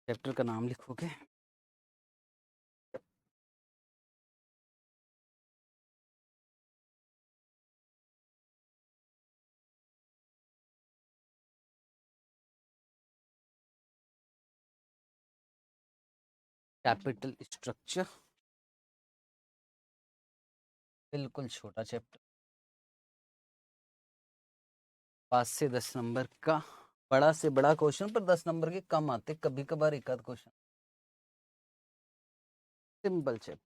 Chapter का नाम लिखोगे। कैपिटल स्ट्रक्चर, बिल्कुल छोटा चैप्टर, 5 से 10 नंबर का बड़ा से बड़ा क्वेश्चन, पर 10 नंबर के कम आते, कभी कभार एक आध क्वेश्चन। Simple chapter.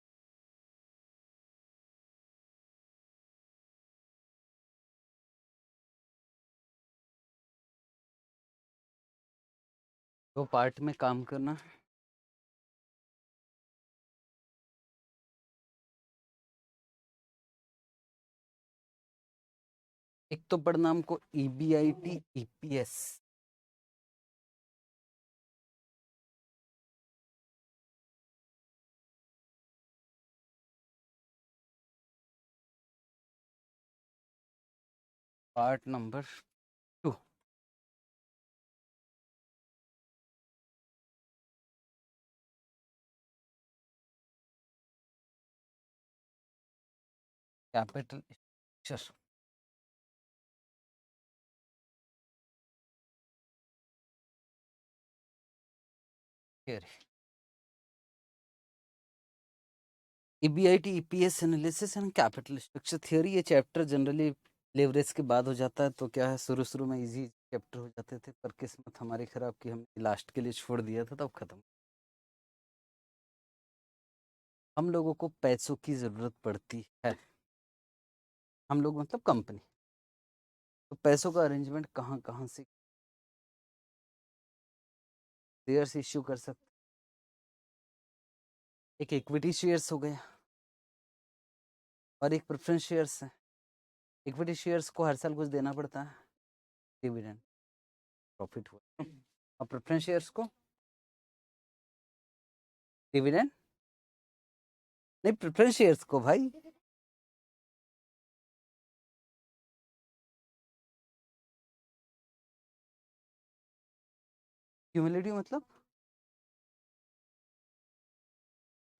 दो पार्ट में काम करना। एक तो पढ़ना हमको EBIT EPS, part number 2। Capital structure, EBIT EPS analysis and capital structure theory. ये चैप्टर जनरली लेवरेज के बाद हो जाता है, तो क्या है शुरू में इजी चैप्टर हो जाते थे, पर किस्मत हमारी खराब कि हमने लास्ट के लिए छोड़ दिया था, तब खत्म। हम लोगों को पैसों की जरूरत पड़ती है, हम लोग मतलब कंपनी, तो पैसों का अरेंजमेंट कहाँ कहाँ से शेयर्स इश्यू कर सकते। एक इक्विटी शेयर्स हो गया और एक प्रेफरेंस शेयर्स है। इक्विटी शेयर्स को हर साल कुछ देना पड़ता है, डिविडेंड, प्रॉफिट हुआ। और प्रेफरेंस शेयर्स को डिविडेंड नहीं, प्रेफरेंस शेयर्स को भाई क्यूमुलेटिव मतलब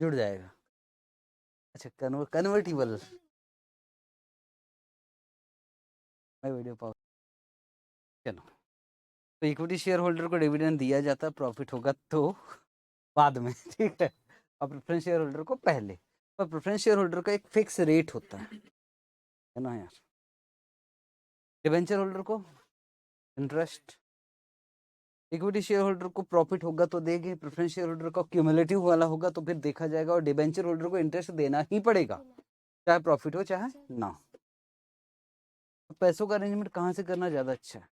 जुड़ जाएगा। अच्छा, कन्वर्टिबल। मैं वीडियो पॉज। चलो, तो इक्विटी शेयर होल्डर को डिविडेंड दिया जाता है, प्रॉफिट होगा तो बाद में, ठीक है। और प्रेफरेंस शेयर होल्डर को पहले। पर प्रेफरेंस शेयर होल्डर का एक फिक्स रेट होता है ना यार। डिबेंचर होल्डर को इंटरेस्ट, इक्विटी शेयर होल्डर को प्रॉफिट होगा तो देंगे, प्रेफरेंस शेयर होल्डर का क्यूमुलेटिव वाला होगा तो फिर देखा जाएगा, और डिबेंचर होल्डर को इंटरेस्ट देना ही पड़ेगा, चाहे प्रॉफिट हो चाहे ना। तो पैसों का अरेंजमेंट कहाँ से करना ज्यादा अच्छा है,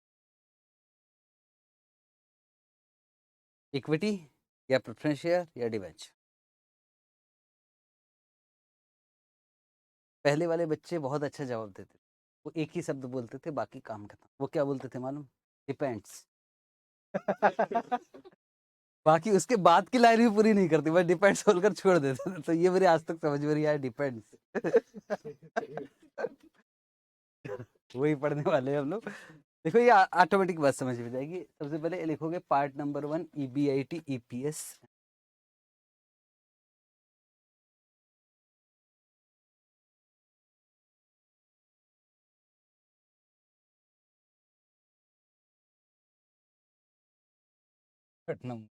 इक्विटी या प्रेफरेंस शेयर या डिबेंचर? पहले वाले बच्चे बहुत अच्छा जवाब देते थे, वो एक ही शब्द बोलते थे, बाकी काम खत्म। वो क्या बोलते थे मालूम? डिपेंड्स। बाकी उसके बाद की लाइन भी पूरी नहीं करती, बस डिपेंड्स बोलकर छोड़ देते थे। तो ये मेरी आज तक समझ में नहीं आया, डिपेंड्स। वही पढ़ने वाले हम लोग। देखो ये ऑटोमेटिक बात समझ में जाएगी। सबसे पहले लिखोगे part number 1 EBIT EPS। Number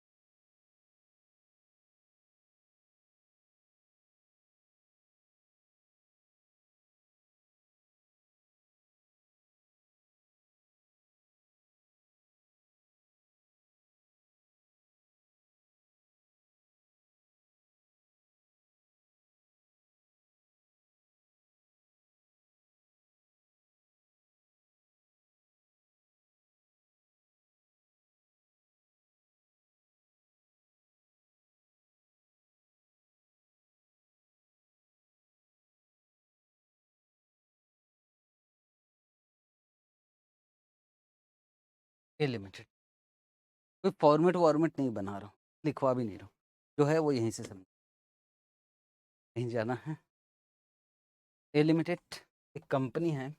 A limited. कोई फॉर्मेट वॉर्मेट नहीं बना रहा हूँ, लिखवा भी नहीं रहा हूँ, जो है वो यहीं से समझ, यहीं जाना है। ए लिमिटेड एक कंपनी है,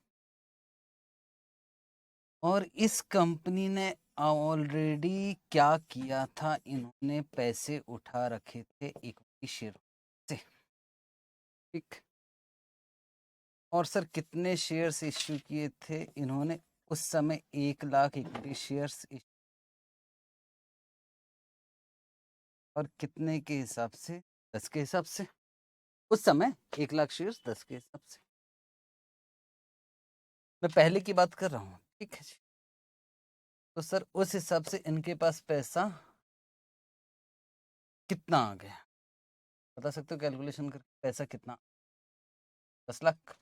और इस कंपनी ने ऑलरेडी क्या किया था, इन्होंने पैसे उठा रखे थे इक्विटी शेयर से, ठीक। और सर कितने शेयर्स इश्यू किए थे इन्होंने, उस समय 1 लाख इक्विटी शेयर्स, और कितने के हिसाब से, 10 के हिसाब से। उस समय 1 लाख शेयर्स 10 के हिसाब से, मैं पहले की बात कर रहा हूँ, ठीक है जी। तो सर उस हिसाब से इनके पास पैसा कितना आ गया, बता सकते हो कैलकुलेशन करके, पैसा कितना, 10 लाख।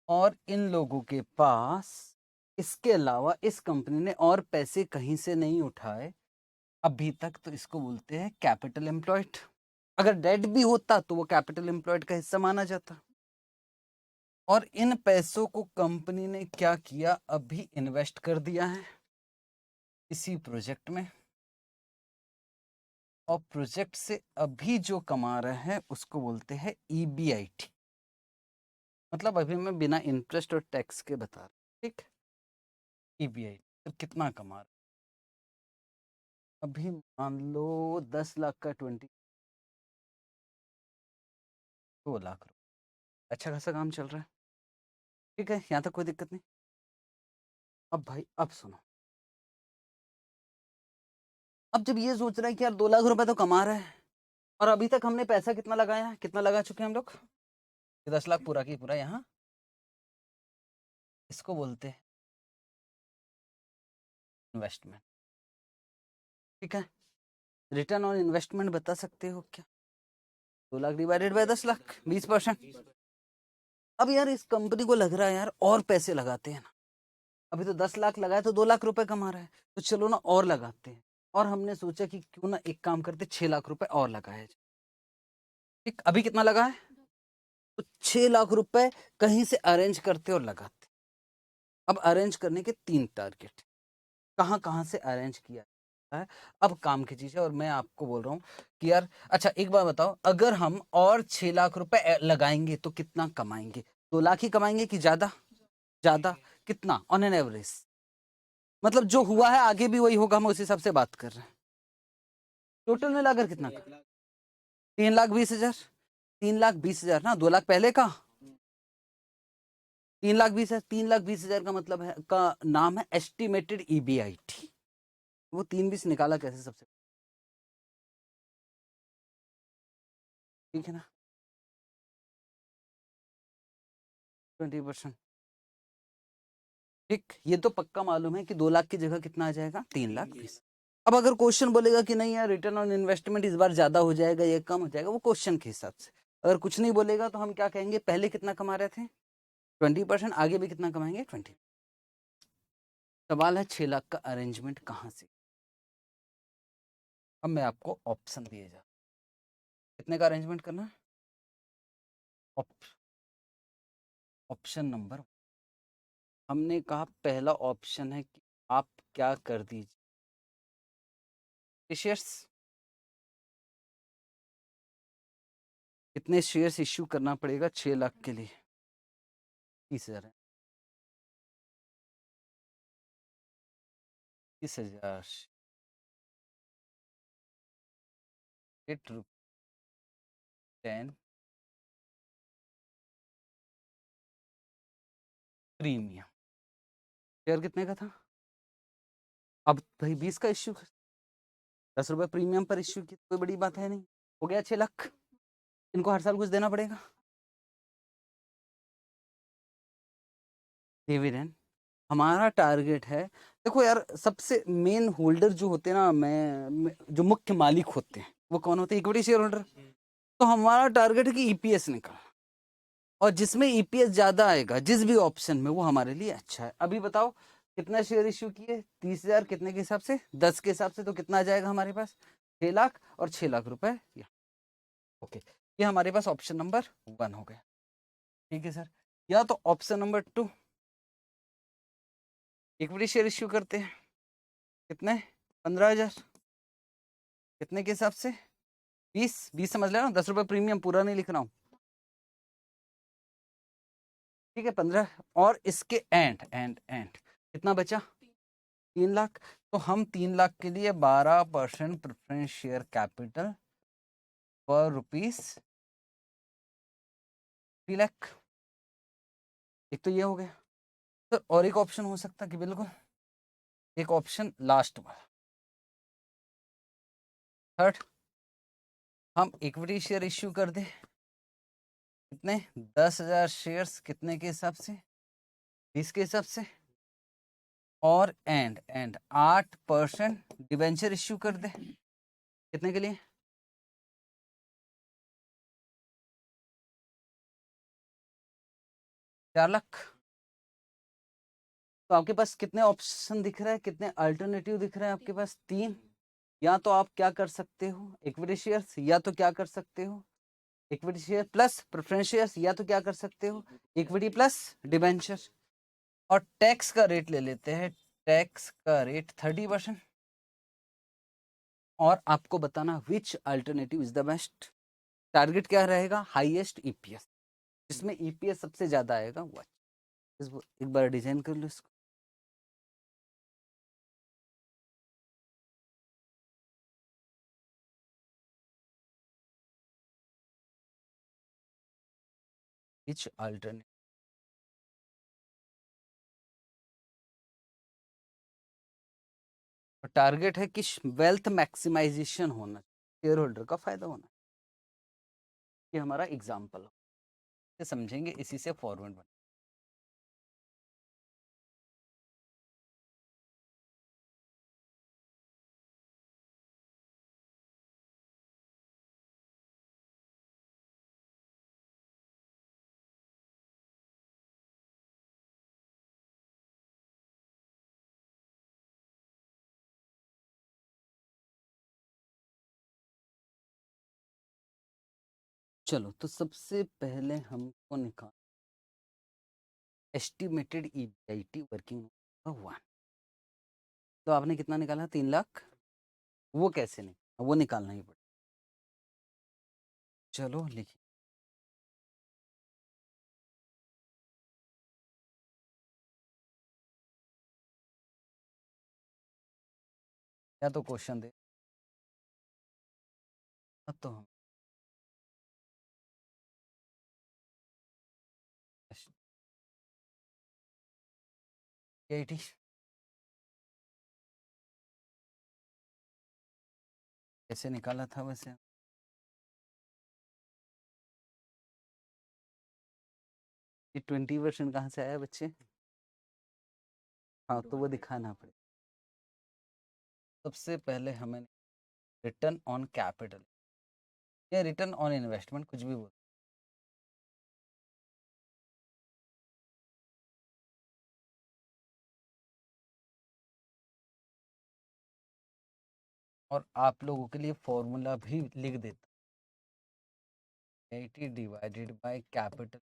और इन लोगों के पास इसके अलावा इस कंपनी ने और पैसे कहीं से नहीं उठाए अभी तक, तो इसको बोलते हैं कैपिटल एम्प्लॉयड। अगर डेट भी होता तो वो कैपिटल एम्प्लॉयड का हिस्सा माना जाता। और इन पैसों को कंपनी ने क्या किया, अभी इन्वेस्ट कर दिया है इसी प्रोजेक्ट में, और प्रोजेक्ट से अभी जो कमा रहे हैं उसको बोलते हैं EBIT। मतलब अभी मैं बिना इंटरेस्ट और टैक्स के बता रहा हूँ, ठीक। EBIT तो कितना कमा रहे, अभी मान लो 10 लाख का 2 लाख रुपए, अच्छा खासा काम चल रहा है, ठीक है, यहाँ तक कोई दिक्कत नहीं। अब भाई अब सुनो, अब जब ये सोच रहा है कि यार 2 लाख रुपए तो कमा रहा है, और अभी तक हमने पैसा कितना लगाया है, कितना लगा चुके हैं हम लोग, 10 लाख पूरा की पूरा यहाँ, इसको बोलते हैं इन्वेस्टमेंट, ठीक है। रिटर्न ऑन इन्वेस्टमेंट बता सकते हो क्या, 2 लाख डिवाइडेड बाय 10 लाख, 20%। अब यार इस कंपनी को लग रहा है यार और पैसे लगाते हैं ना, अभी तो 10 लाख लगाए तो 2 लाख रुपए कमा रहा है, तो चलो ना और लगाते हैं। और हमने सोचा कि क्यों ना एक काम करते, 6 लाख रुपए और लगाया जाए, ठीक। अभी कितना लगा है, तो 6 लाख रुपए कहीं से अरेंज करते और लगाते। अब अरेंज करने के 3 टारगेट, कहाँ कहाँ से अरेंज किया है, अब काम की चीज है। और मैं आपको बोल रहा हूँ कि यार अच्छा एक बार बताओ, अगर हम और 6 लाख रुपए लगाएंगे तो कितना कमाएंगे, 2 लाख ही कमाएंगे कि ज्यादा, ज्यादा कितना ऑन एन एवरेज, मतलब जो हुआ है आगे भी वही होगा, हम उस हिसाब से बात कर रहे हैं। टोटल मिलाकर कितना, 3,20,000, 3,20,000 ना, 2 लाख पहले का, 3,20,000, 3,20,000 का मतलब है, का नाम है एस्टिमेटेड EBIT। वो 3,20 निकाला कैसे सबसे, ठीक है ना, 20%, ठीक। ये तो पक्का मालूम है कि 2 लाख की जगह कितना आ जाएगा, 3,20,000। अब अगर क्वेश्चन बोलेगा कि नहीं यार रिटर्न ऑन इन्वेस्टमेंट इस बार ज्यादा हो जाएगा, ये कम हो जाएगा, वो क्वेश्चन के हिसाब से। अगर कुछ नहीं बोलेगा तो हम क्या कहेंगे, पहले कितना कमा रहे थे 20%, आगे भी कितना कमाएंगे 20। सवाल है 6 लाख का अरेंजमेंट कहाँ से। अब मैं आपको ऑप्शन दिए जा, कितने का अरेंजमेंट करना है, ऑप्शन नंबर, हमने कहा पहला ऑप्शन है कि आप क्या कर दीजिए, शेयर्स, कितने शेयर्स इश्यू करना पड़ेगा 6 लाख के लिए, 30,000 है, 30,000, 8 10 प्रीमियम, शेयर कितने का था, अब भाई 20 का इश्यू, 10 रुपए प्रीमियम पर इश्यू की, कोई बड़ी बात है नहीं, हो गया 6 लाख। इनको हर साल कुछ देना पड़ेगा, डिविडेंड। हमारा टारगेट है, देखो यार सबसे मेन होल्डर जो होते हैं ना, जो मुख्य मालिक होते हैं वो कौन होते हैं, इक्विटी शेयर होल्डर। तो हमारा टारगेट है कि EPS निकाल, और जिसमें EPS ज्यादा आएगा जिस भी ऑप्शन में, वो हमारे लिए अच्छा है। अभी बताओ कितना शेयर इश्यू किए, 30,000, कितने के हिसाब से, 10 के हिसाब से, तो कितना आ जाएगा हमारे पास, 6 लाख और 6 लाख रुपए, ओके। ये हमारे पास ऑप्शन नंबर 1 हो गया, ठीक है सर। या तो option number 2, equity share issue करते हैं, कितने, 15,000, कितने के हिसाब से, 20 समझ लेना, 10 रुपए प्रीमियम, पूरा नहीं लिख रहा हूँ, ठीक है, 15। और इसके एंड कितना बचा? 3 लाख। तो हम 3 लाख के लिए 12% प्रेफरेंस शेयर कैपिटल पर रुपीस 3 लाख। एक तो ये हो गया। तो और एक ऑप्शन हो सकता कि बिल्कुल एक ऑप्शन लास्ट वाला, थर्ड, हम इक्विटी शेयर इश्यू कर दें। कितने? 10,000 शेयर्स, कितने के हिसाब से? 20 के हिसाब से। और एंड 8% डिबेंचर इश्यू कर दे। कितने के लिए? 4 लाख। तो आपके पास कितने ऑप्शन दिख रहे हैं, कितने अल्टरनेटिव दिख रहे हैं आपके पास? 3। या तो आप क्या कर सकते हो, इक्विटी शेयर्स, या तो क्या कर सकते हो, equity share plus preference shares, या तो क्या कर सकते हो, इक्विटी प्लस डिबेंचर। और टैक्स का रेट ले लेते हैं, टैक्स का रेट 30%। और आपको बताना which alternative is the best. Target क्या रहेगा? हाईएस्ट ईपीएस, जिसमें ईपीएस सबसे ज्यादा आएगा वो। एक बार डिजाइन कर लो इसको। विच अल्टरनेटिव, टारगेट है कि वेल्थ मैक्सिमाइजेशन होना, शेयर होल्डर का फायदा होना। ये हमारा एग्जाम्पल हो, समझेंगे इसी से फॉरवर्ड बन। चलो, तो सबसे पहले हमको निकाल एस्टिमेटेड ईबीआईटी वर्किंग 1। तो आपने कितना निकाला? 3 लाख। वो कैसे नहीं, वो निकालना ही पड़ेगा। चलो लिखिए। या तो क्वेश्चन दे, अब तो हम ईबीआईटी कैसे निकाला था वैसे? ये 20% कहाँ से आया बच्चे? हाँ, तो वो दिखाना पड़ेगा। सबसे पहले हमें रिटर्न ऑन कैपिटल या रिटर्न ऑन इन्वेस्टमेंट, कुछ भी बोल। और आप लोगों के लिए फॉर्मूला भी लिख देता, 80 डिवाइडेड बाय कैपिटल।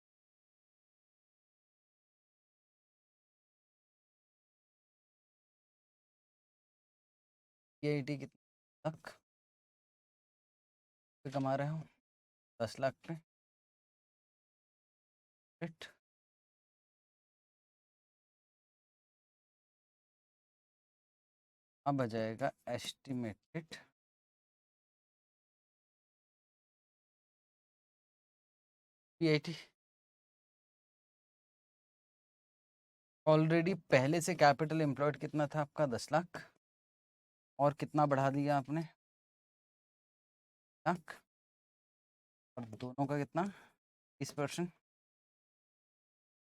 ये 80 कितने तक पे कमा रहे हो? 10 लाख पे। राइट। अब आ जाएगा एस्टिमेटेड पीआईटी। ऑलरेडी पहले से कैपिटल एम्प्लॉयड कितना था आपका? 10 लाख। और कितना बढ़ा दिया आपने? लाख। और दोनों का कितना? 20%।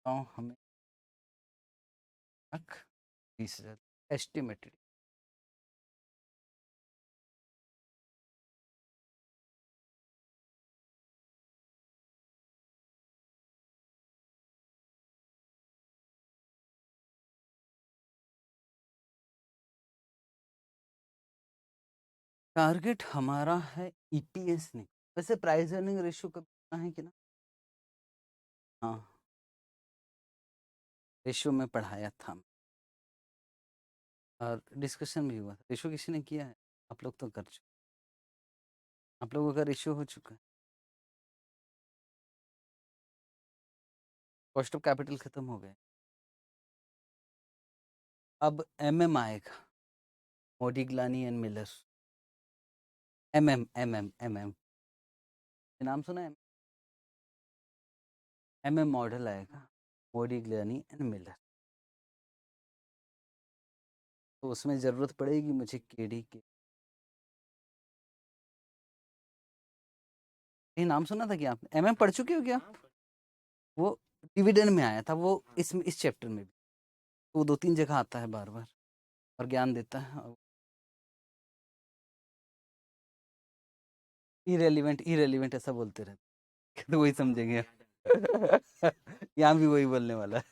तो हमें लाख 20,000 एस्टिमेटेड। टारगेट हमारा है ईपीएस नहीं, वैसे प्राइस अर्निंग रेशियो का कितना है कि ना? हाँ, रेशियो में पढ़ाया था और डिस्कशन भी हुआ था। रेशियो किसी ने किया है? आप लोग तो कर चुके, आप लोगों का रेशियो हो चुका है। कॉस्ट ऑफ कैपिटल खत्म हो गया। अब MM आएगा, मोडिग्लानी एंड मिलर। MM नाम सुना है? MM मॉडल आएगा, मोडिग्लानी एंड मिलर। तो उसमें ज़रूरत पड़ेगी मुझे केडी के। ये नाम सुना था क्या आपने? MM पढ़ चुके हो क्या? वो डिविडेंड में आया था, वो इस चैप्टर में भी। वो 2-3 जगह आता है बार-बार और ज्ञान देता है। इररिलेवेंट ऐसा बोलते रहते तो वही समझेंगे। यहाँ भी वही बोलने वाला है।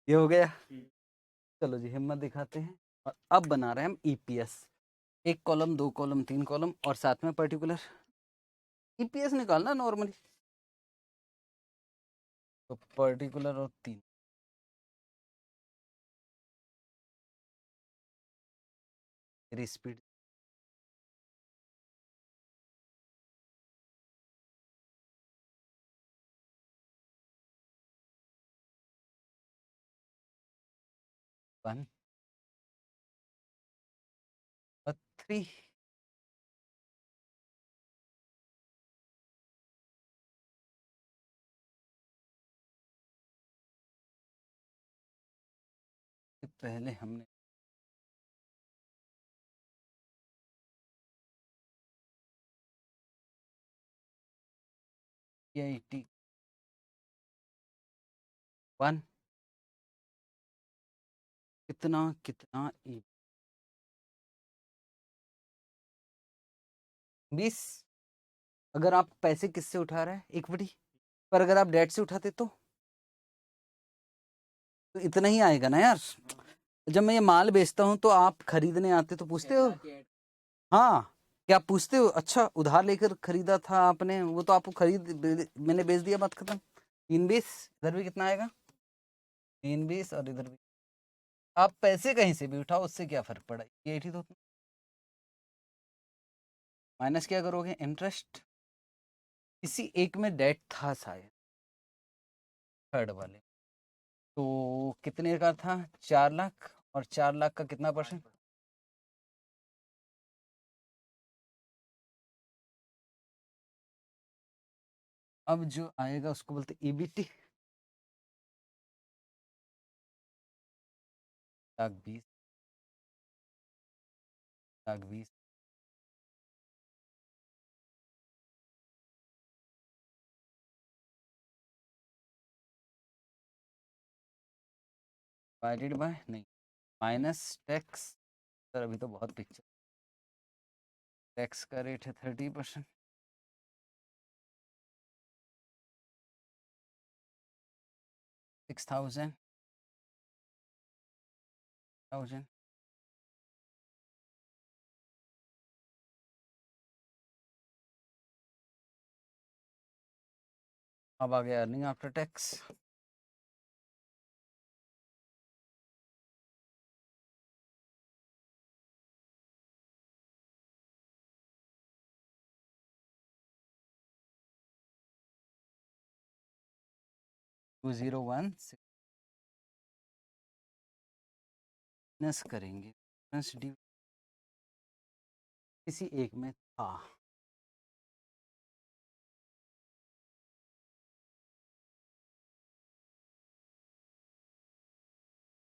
ये हो गया। चलो जी, हिम्मत दिखाते हैं और अब बना रहे हैं हम ईपीएस। 1 कॉलम, 2 कॉलम, 3 कॉलम और साथ में पर्टिकुलर ईपीएस निकालना नॉर्मली। तो पर्टिकुलर और 3 मेरी स्पीड। वन और 3 पहले हमने EIT 1 कितना 20। अगर आप पैसे किससे उठा रहे हैं? इक्विटी। पर अगर आप डेट से उठाते तो इतना ही आएगा ना यार। जब मैं ये माल बेचता हूँ तो आप खरीदने आते तो पूछते हो? हाँ, क्या आप पूछते हो? अच्छा, उधार लेकर खरीदा था आपने, वो तो आपको मैंने बेच दिया, बात खत्म। 3-20, इधर भी कितना आएगा? 3-20 और इधर भी। आप पैसे कहीं से भी उठाओ, उससे क्या फर्क पड़ा? ये तो माइनस क्या करोगे? इंटरेस्ट। किसी एक में डेट था शायद, थर्ड वाले। तो कितने का था? 4 लाख। और 4 लाख का कितना परसेंट? अब जो आएगा उसको बोलते ईबीटी। 1,20,000, 1,20,000 डिवाइडेड बाय, नहीं, माइनस टैक्स। सर अभी तो बहुत पिक्चर। टैक्स का रेट है 30%। 6,000 1000। अब आ गया earning after tax. To 201 minus करेंगे, किसी एक में था।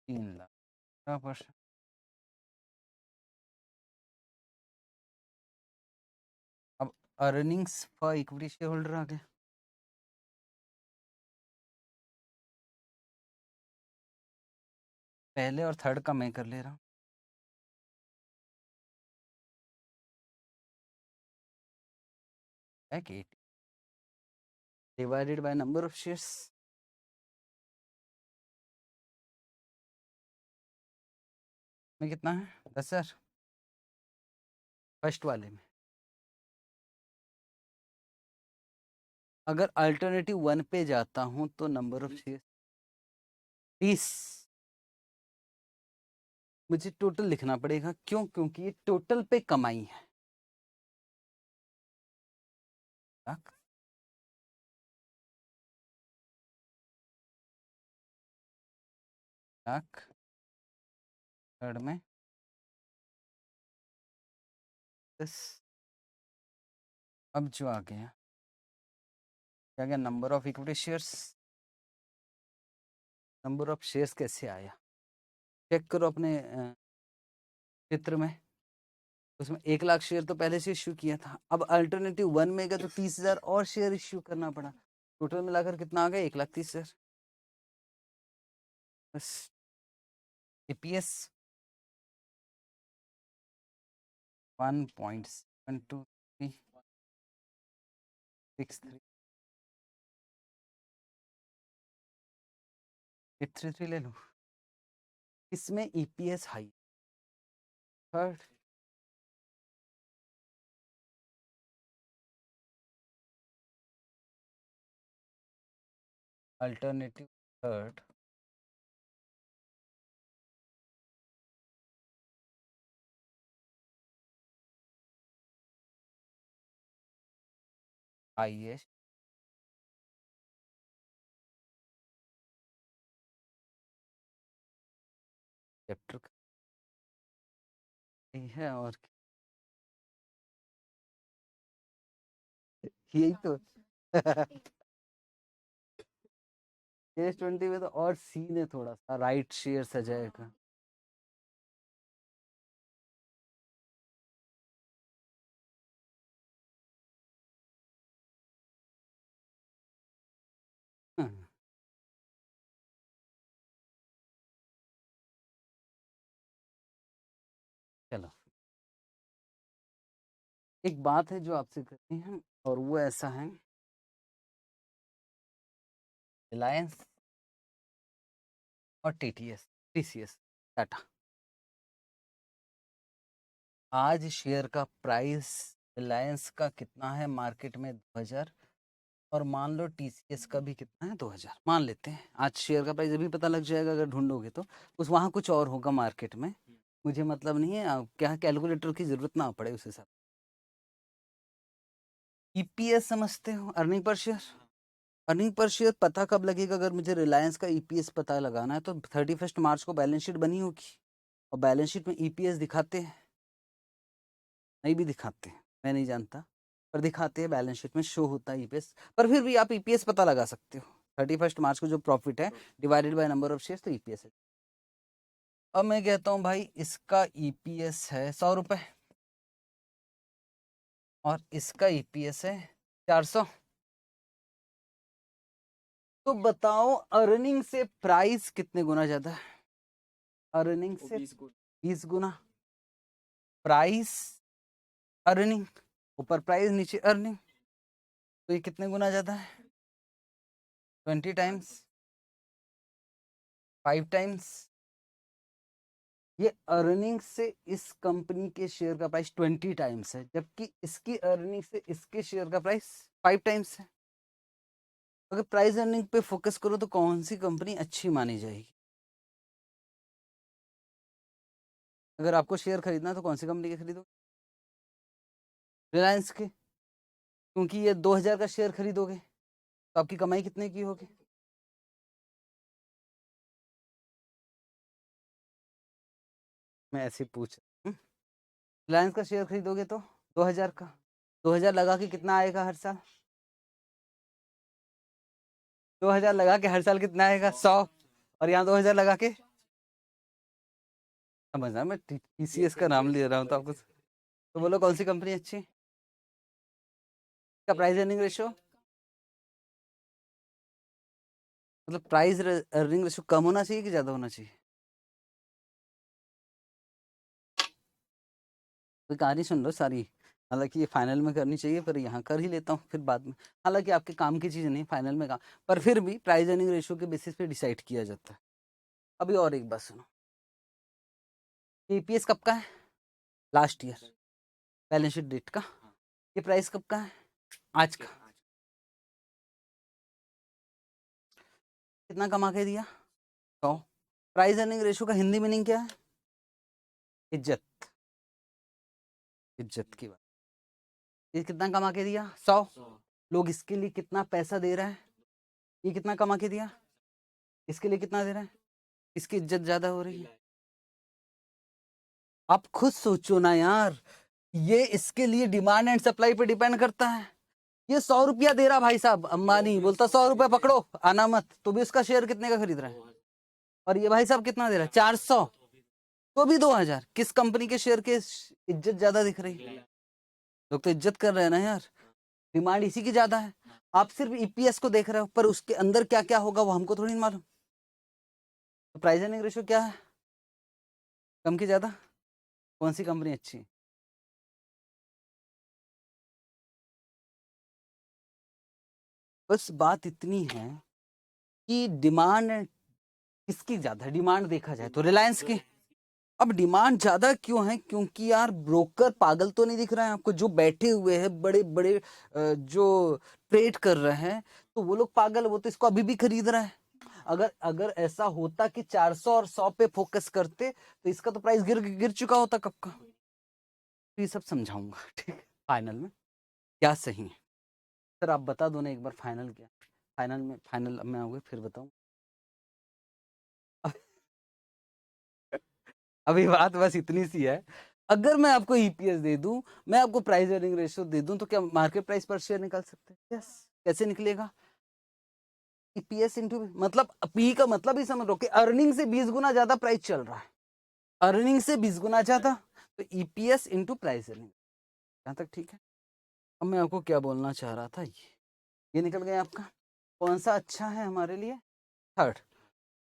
3,00,000%। अब earnings for equity shareholder आ गया। पहले और थर्ड का मैं कर ले रहा हूँ। Divided by number of shares. में कितना है? 10,000 फर्स्ट वाले में। अगर अल्टरनेटिव 1 पे जाता हूँ तो नंबर ऑफ शेयर 30। मुझे टोटल लिखना पड़ेगा, क्यों? क्योंकि ये टोटल पे कमाई है। लाख थर्ड में अब जो आ गया क्या गया, number of equity shares. Number of shares कैसे आया, चेक करो अपने चित्र में। उसमें 1 लाख शेयर तो पहले से इश्यू किया था। अब अल्टरनेटिव 1 में गया तो 30,000 और शेयर इश्यू करना पड़ा। टोटल मिलाकर कितना आ गया, 1,30,000। बस ईपीएस 1.72363 833 ले लो। इसमें EPS high third, alternative third, highest chapter है। और यही तो S20 में तो और सीन है थोड़ा सा, राइट शेयर सजाए का। चलो एक बात है जो आपसे करनी है, और वो ऐसा है, रिलायंस और टीटीएस टीसीएस टाटा, आज शेयर का प्राइस रिलायंस का कितना है मार्केट में 2000, और मान लो टीसीएस का भी कितना है 2000 मान लेते हैं। आज शेयर का प्राइस अभी पता लग जाएगा अगर ढूंढोगे तो, उस वहाँ कुछ और होगा मार्केट में, मुझे मतलब नहीं है, क्या कैलकुलेटर की जरूरत ना पड़े उस हिसाब। ईपीएस समझते हो, earning per share. Earning per share पता कब लगेगा, अगर मुझे रिलायंस का ईपीएस पता लगाना है तो 31 मार्च को बैलेंस शीट बनी होगी, और बैलेंस शीट में ईपीएस दिखाते हैं, नहीं भी दिखाते हैं मैं नहीं जानता, पर दिखाते हैं, बैलेंस शीट में शो होता है ईपीएस। पर फिर भी आप ईपीएस पता लगा सकते हो, 31 मार्च को जो प्रॉफिट है divided by number of shares, तो ईपीएस है। अब मैं कहता हूँ भाई इसका ईपीएस है 100 रुपए, और इसका ईपीएस है 400, तो बताओ अर्निंग से प्राइस कितने गुना ज्यादा है, अर्निंग से 20 गुना। प्राइस अर्निंग, ऊपर प्राइस नीचे अर्निंग, तो ये कितने गुना ज्यादा है, 20 टाइम्स, 5 टाइम्स। ये अर्निंग से इस कंपनी के शेयर का प्राइस 20 टाइम्स है, जबकि इसकी अर्निंग से इसके शेयर का प्राइस 5 टाइम्स है। अगर प्राइस अर्निंग पे फोकस करो तो कौन सी कंपनी अच्छी मानी जाएगी, अगर आपको शेयर खरीदना है तो कौन सी कंपनी के खरीदो, रिलायंस के, क्योंकि ये 2000 का शेयर खरीदोगे तो आपकी कमाई कितने की होगी, मैं ऐसे पूछ रहा हूँ। रिलायंस का शेयर खरीदोगे तो 2000 का, 2000 लगा के कितना आएगा हर साल, 2000 लगा के हर साल कितना आएगा 100, और यहाँ 2000 लगा के, समझना, मैं टीसीएस का नाम ले रहा हूँ तो आपको, तो बोलो कौन सी कंपनी अच्छी का प्राइस अर्निंग रेशियो, मतलब प्राइस अर्निंग रेशियो कम होना चाहिए कि ज्यादा होना चाहिए। कोई कहानी सुन लो सारी, हालांकि ये फाइनल में करनी चाहिए पर यहाँ कर ही लेता हूँ फिर बाद में, हालांकि आपके काम की चीज़ नहीं फाइनल में काम, पर फिर भी प्राइस अर्निंग रेशियो के बेसिस पे डिसाइड किया जाता है। अभी और एक बात सुनो, ईपीएस कब का है, last year balance sheet date का, ये प्राइस कब का है, आज का, कितना कमा के दिया 100। प्राइस अर्निंग रेशियो का हिंदी मीनिंग क्या है, इज्जत, इज्जत की बात। ये कितना कमा के दिया 100, लोग इसके लिए कितना पैसा दे रहा है, ये कितना कमा के दिया, इसके लिए कितना दे रहा है, इसकी इज्जत ज्यादा हो रही है। आप खुद सोचो ना यार, ये इसके लिए डिमांड एंड सप्लाई पे डिपेंड करता है। ये 100 रुपया दे रहा भाई साहब, अंबानी बोलता 100 रुपया पकड़ो आना मत, तो भी उसका शेयर कितने का खरीद रहा है। और ये भाई साहब कितना दे रहा है, 400, तो भी 2000। किस कंपनी के शेयर के इज्जत ज्यादा दिख रही है? लोग तो इज्जत कर रहे हैं ना यार, डिमांड इसी की ज्यादा है। आप सिर्फ ईपीएस को देख रहे हो, पर उसके अंदर क्या क्या होगा वो हमको थोड़ी मालूम। तो प्राइस अर्निंग रेशियो क्या है, कम की ज्यादा? कौन सी कंपनी अच्छी है? बस बात इतनी है कि डिमांड किसकी ज्यादा है। डिमांड देखा जाए तो रिलायंस की। अब डिमांड ज्यादा क्यों है? क्योंकि यार ब्रोकर पागल तो नहीं दिख रहे हैं आपको, जो बैठे हुए हैं बड़े बड़े जो ट्रेड कर रहे हैं, तो वो लोग पागल, वो तो इसको अभी भी खरीद रहा है। अगर अगर ऐसा होता कि 400 और 100 पे फोकस करते तो इसका तो प्राइस गिर गिर चुका होता कब का। तो ये सब समझाऊंगा, ठीक है, फाइनल में क्या सही है। सर आप बता दो ना एक बार फाइनल क्या। फाइनल में आओगे फिर बताऊं। अभी बात बस इतनी सी है, अगर मैं आपको ईपीएस दे दूं, मैं आपको प्राइस अर्निंग रेशियो दे दूं, तो क्या मार्केट प्राइस पर शेयर निकाल सकते हैं? यस। कैसे निकलेगा? ईपीएस इंटू, मतलब पी का मतलब ही समझ लो कि अर्निंग से 20 गुना ज्यादा प्राइस चल रहा है, अर्निंग से 20 गुना ज्यादा, तो ईपीएस इंटू प्राइस अर्निंग। यहाँ तक ठीक है। अब मैं आपको क्या बोलना चाह रहा था, ये निकल गया आपका। कौन सा अच्छा है हमारे लिए? थर्ड।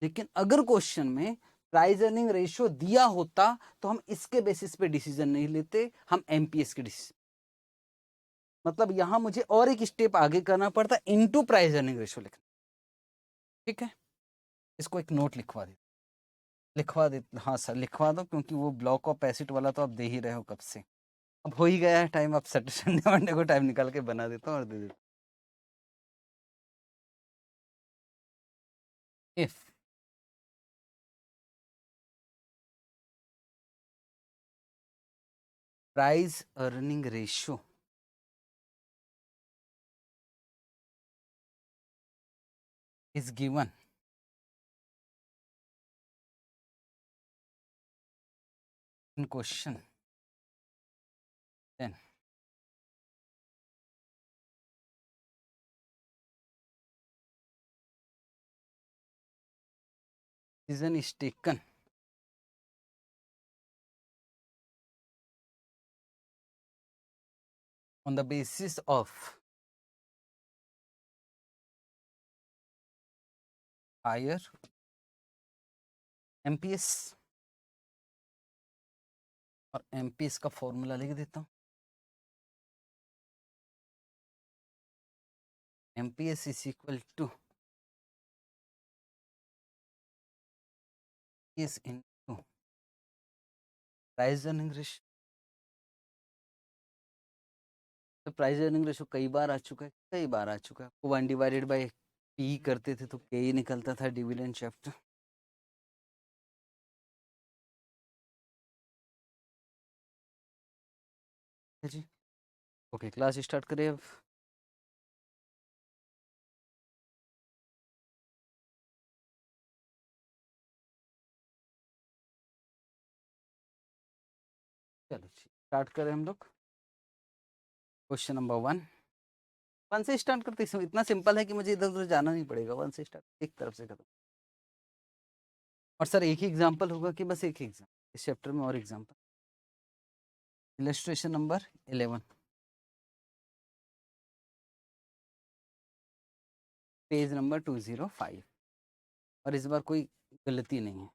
लेकिन अगर क्वेश्चन में प्राइस अर्निंग रेशियो दिया होता तो हम इसके बेसिस पे डिसीजन नहीं लेते, हम एमपीएस के डिसीजन, मतलब यहां मुझे और एक स्टेप आगे करना पड़ता, इनटू प्राइस अर्निंग रेशियो लिखना। ठीक है, इसको एक नोट लिखवा दे। हाँ सर लिखवा दो, क्योंकि वो ब्लॉक ऑफ एसिड वाला तो आप दे ही रहे हो कब से। अब हो ही गया है टाइम, अब संडे मंडे को टाइम निकाल के बना देता हूँ और दे देता हूँ। If price earning ratio is given in question, then decision is taken on the basis of higher MPS, और MPS का फॉर्मूला लिख देता हूँ। MPS is equal to is into price earning ratio. तो प्राइस अर्निंग रेशियो कई बार आ चुका है, कई बार आ चुका है। 1 डिवाइडेड बाई पी करते थे तो के ही निकलता था डिविडेंड चैप्टर। जी ओके, क्लास स्टार्ट करें अब। चलो स्टार्ट करें हम लोग। क्वेश्चन नंबर 1 से स्टार्ट करते हैं। इतना सिंपल है कि मुझे इधर उधर जाना नहीं पड़ेगा, 1 से स्टार्ट, एक तरफ से खत्म। और सर एक ही एग्जाम्पल होगा कि बस एक ही एग्जाम्पल इस चैप्टर में? और example, illustration number 11, page number 205। और इस बार कोई गलती नहीं है।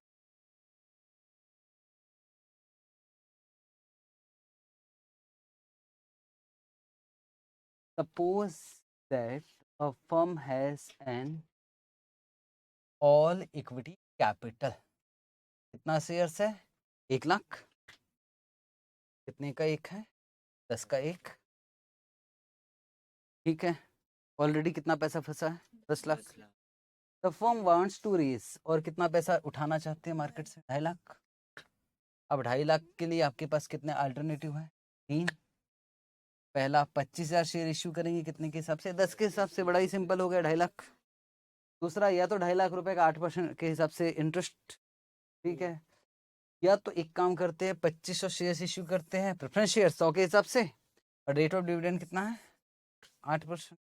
Suppose that a firm has an all equity capital. कितना शेयर्स है? 1 लाख। कितने का एक है? 10 का एक। ठीक है, ऑलरेडी कितना पैसा फंसा है? 10 lakh. The firm wants to raise, और कितना पैसा उठाना चाहते हैं मार्केट से? 2.5 लाख। अब 2.5 लाख के लिए आपके पास कितने अल्टरनेटिव है? 3। पहला आप 25,000 शेयर इश्यू करेंगे, कितने के हिसाब से? 10 के हिसाब से। बड़ा ही सिंपल हो गया, 2.5 लाख। दूसरा, या तो 2.5 लाख रुपए का 8% के हिसाब से इंटरेस्ट ठीक है, या तो एक काम करते हैं 2500 शेयर इश्यू करते हैं प्रेफरेंस शेयर 100 के हिसाब से, और रेट ऑफ डिविडेंड कितना है 8%।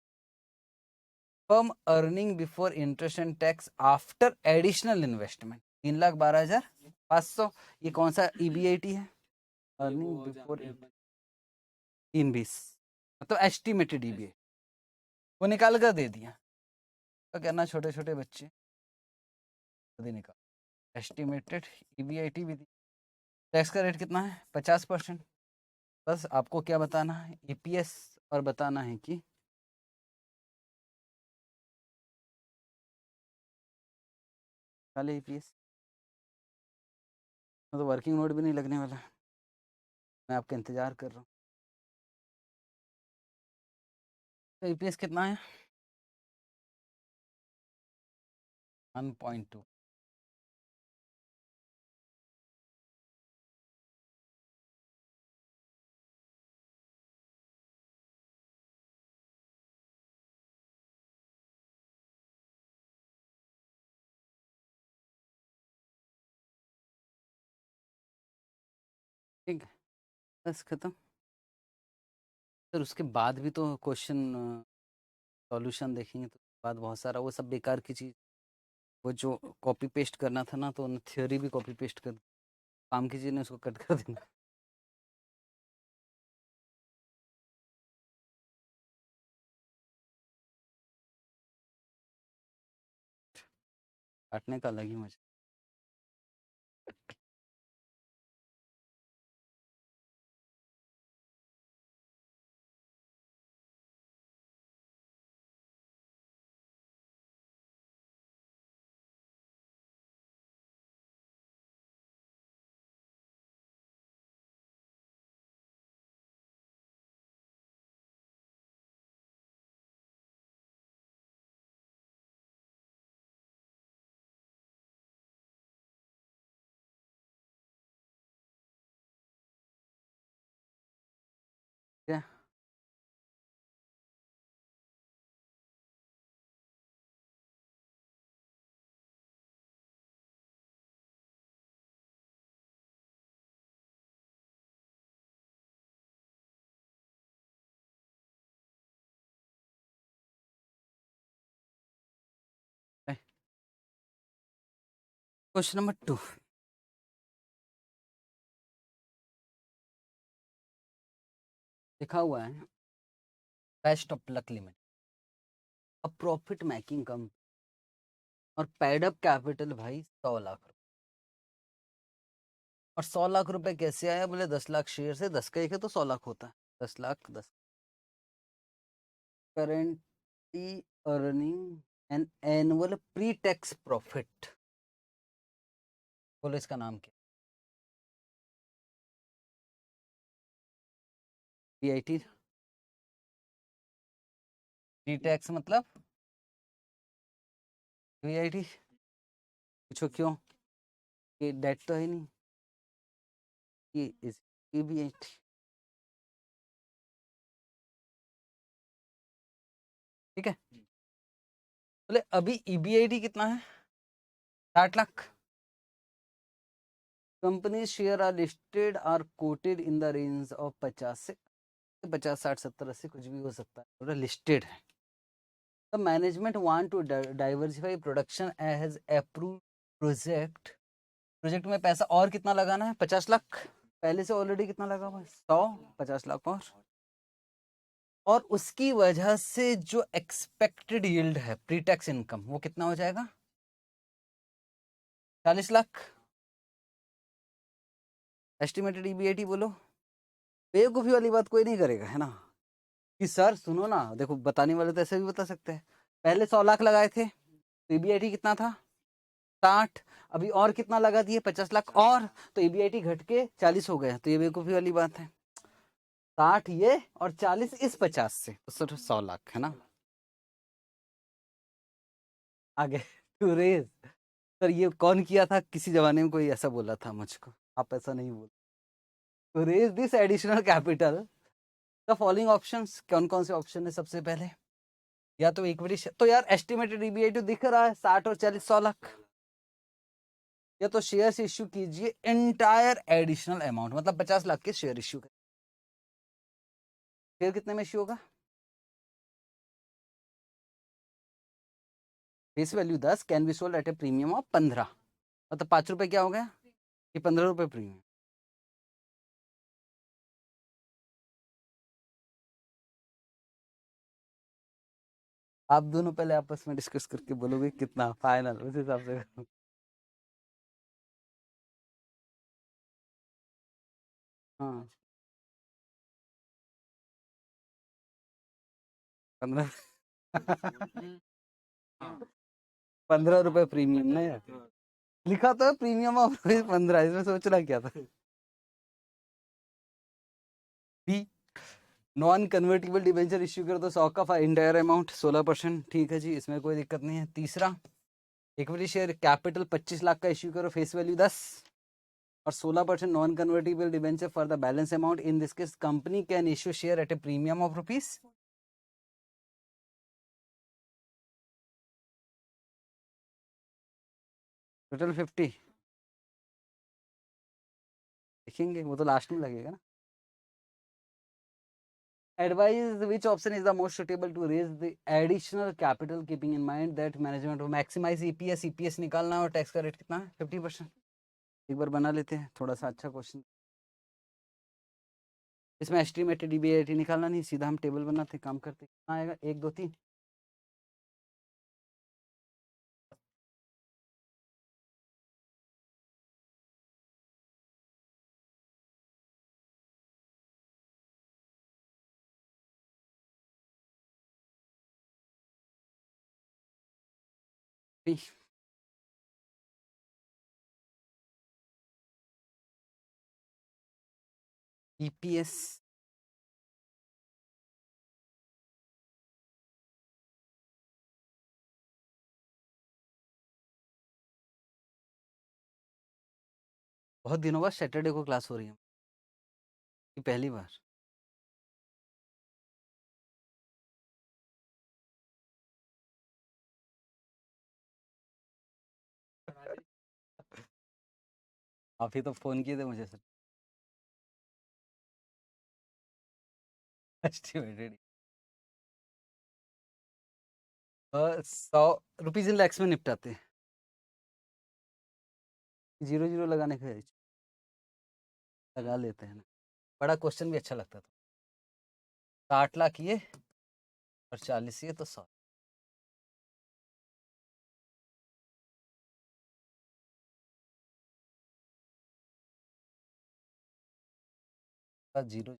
Firm earning before interest and tax after additional investment 3,12,500। ये कौन सा EBIT है? अर्निंग बिफोर 320, मतलब एस्टिमेटेड EBIT वो निकाल कर दे दिया। तो कहना छोटे छोटे बच्चे निकाल एस्टिमेटेड EBIT भी दी। टैक्स का रेट कितना है 50%। बस आपको क्या बताना है EPS, और बताना है कि EPS तो वर्किंग नोट भी नहीं लगने वाला, मैं आपका इंतजार कर रहा हूँ। तो EPS कितना है 1.2। ठीक है, बस खत्म। सर उसके बाद भी तो क्वेश्चन सॉल्यूशन देखेंगे तो बाद बहुत सारा वो सब बेकार की चीज़, वो जो कॉपी पेस्ट करना था ना, तो थ्योरी भी कॉपी पेस्ट कर, काम की चीज़ ने उसको कट कर देना। काटने का अलग ही मजा। क्या क्वेश्चन नंबर 2, लिखा हुआ है बेस्ट ऑफ लक लिमिट अब प्रॉफिट मेकिंग कम, और पेड अप कैपिटल भाई 100 लाख रुपए। और 100 लाख रुपए कैसे आया? बोले 10 लाख शेयर से, 10 का एक है तो 100 लाख होता है, 10 lakh 10। Currently earning an annual pre tax profit, बोलो इसका नाम क्या? PIT प्री टैक्स मतलब PIT। पूछो क्यों? ये डेट तो है नहीं, ये इस PBIT। ठीक है, बोले अभी EBIT कितना है 60 lakh. Company share are listed are quoted in the range of 50 से 50, 60, 70, 80 कुछ भी हो सकता है, पूरा लिस्टेड है। The management want to diversify production as approved project. Project में पैसा और कितना लगाना है 50 लाख, पहले से ऑलरेडी कितना लगा हुआ है 100, 50 लाख और उसकी वजह से जो एक्सपेक्टेड यील्ड है प्री टैक्स इनकम वो कितना हो जाएगा 40 लाख। एस्टिमेटेड EBIT बोलो। बेवकूफ़ी वाली बात कोई नहीं करेगा, है ना, कि सर सुनो ना, देखो बताने वाले तो ऐसे भी बता सकते हैं, पहले 100 लाख लगाए थे तो EBIT कितना था 60, अभी और कितना लगा दिए 50 लाख और, तो EBIT घट के 40 हो गया, तो ये बेवकूफ़ी वाली बात है। 60 ये और 40 इस 50 से तो सिर्फ 100 लाख है ना। आगे टू रेज, सर ये कौन किया था, किसी जमाने में कोई ऐसा बोला था मुझको, आप ऐसा नहीं बोल। To raise this additional capital the following options, कौन कौन से ऑप्शन है सबसे पहले? या तो इक्विटी, तो यार एस्टिमेटेड EBIT दिख रहा है 60 और 40 100 लाख, या तो शेयर्स इश्यू कीजिए एंटायर एडिशनल अमाउंट, मतलब 50 लाख के शेयर इश्यू करें। शेयर कितने में इश्यू होगा? Face value 10 can be sold at A premium of 15, मतलब 5 रुपए क्या हो गया? ये 15 रुपए प्रीमियम। आप दोनों पहले आपस में डिस्कस करके बोलोगे कितना फाइनल, उस हिसाब से। 15 15 रुपए प्रीमियम ना यार, लिखा तो है प्रीमियम ऑफ 15, इसमें सोचना क्या था। B, non convertible debenture issue कर दो 100 का इंटायर अमाउंट 16%, ठीक है जी, इसमें कोई दिक्कत नहीं है। तीसरा, इक्विटी शेयर कैपिटल 25 लाख का इश्यू करो, फेस वैल्यू 10 और 16% non convertible debenture for the balance amount. In this case company can issue share eight A premium of rupees total 50, देखेंगे वो तो लास्ट में लगेगा ना। Advise which option is the most suitable to raise the additional capital keeping in mind that management will maximize EPS। EPS निकालना और tax का rate कितना है? 50%। एक बार बना लेते हैं, थोड़ा सा अच्छा क्वेश्चन। इसमें एस्टिमेटेड EBIT निकालना नहीं, सीधा हम टेबल बनाते काम करते। कितना आएगा? 1 2 3, EPS बहुत दिनों बाद सैटरडे को क्लास हो रही है, ये पहली बार। आप ही तो फोन किए थे मुझे sir. Estimated 100 rupees in lakhs में निपटाते हैं, 0 0 लगाने का लगा लेते हैं ना, बड़ा क्वेश्चन भी अच्छा लगता था। 60 लाख ये और 40 ये तो 100 का 0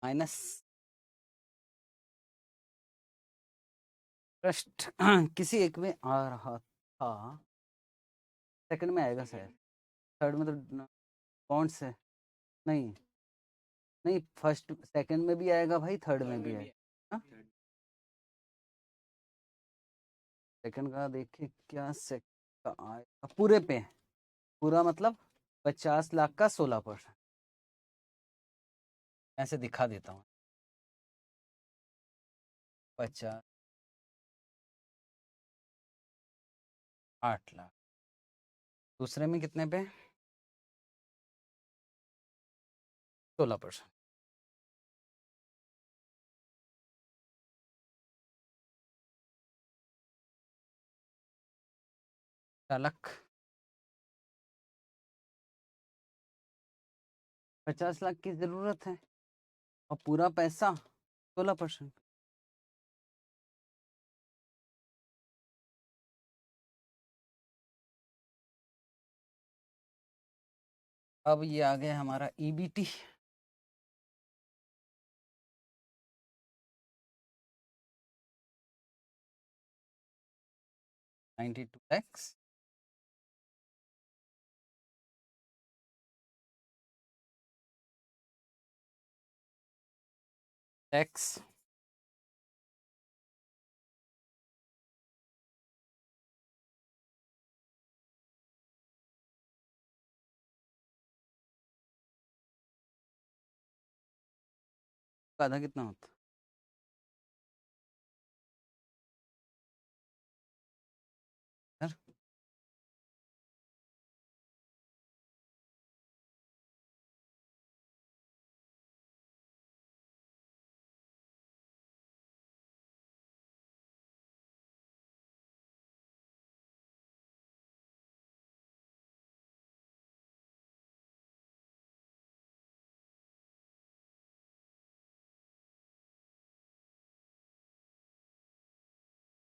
माइनस ट्रस्ट किसी एक में आ रहा था, सेकंड में आएगा शायद, थर्ड में तो कौन से, नहीं नहीं, फर्स्ट सेकंड में भी आएगा भाई, थर्ड में भी आएगा। सेकंड का देखिए क्या, सेकंड का आएगा पूरे पे, पूरा मतलब 50 लाख का 16%, ऐसे दिखा देता हूँ। 50 8 लाख, दूसरे में कितने पे? 16%, 4 लाख, 50 लाख की जरूरत है और पूरा पैसा 16%। अब ये आ गया हमारा EBT, $92 टैक्स आधा कितना होता?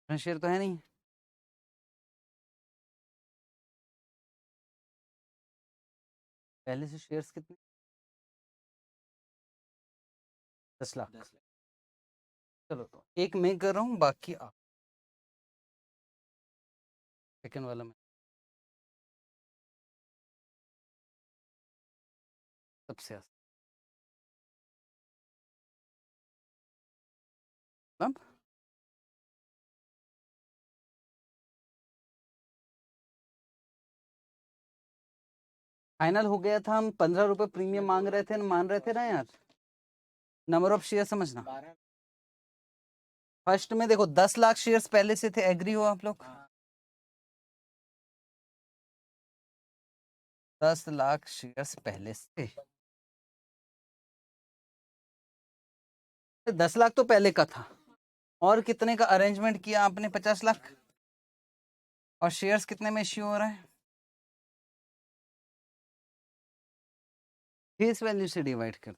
सर शेयर तो है नहीं। पहले से शेयर्स कितने? 10 लाख। चलो तो एक मैं कर रहा हूँ, बाकी आप। सेकंड वाला मैं सबसे आसान। अब फाइनल हो गया था, हम 15 रुपए प्रीमियम मांग रहे थे, मान रहे थे ना यार। नंबर ऑफ शेयर समझना। फर्स्ट में देखो 10 लाख शेयर्स पहले से थे, एग्री हो आप लोग? 10 लाख शेयर्स पहले से। 10 लाख तो पहले का था। और कितने का अरेंजमेंट किया आपने? 50 लाख। और शेयर्स कितने में इश्यू हो रहा है? फेस वैल्यू से डिवाइड कर।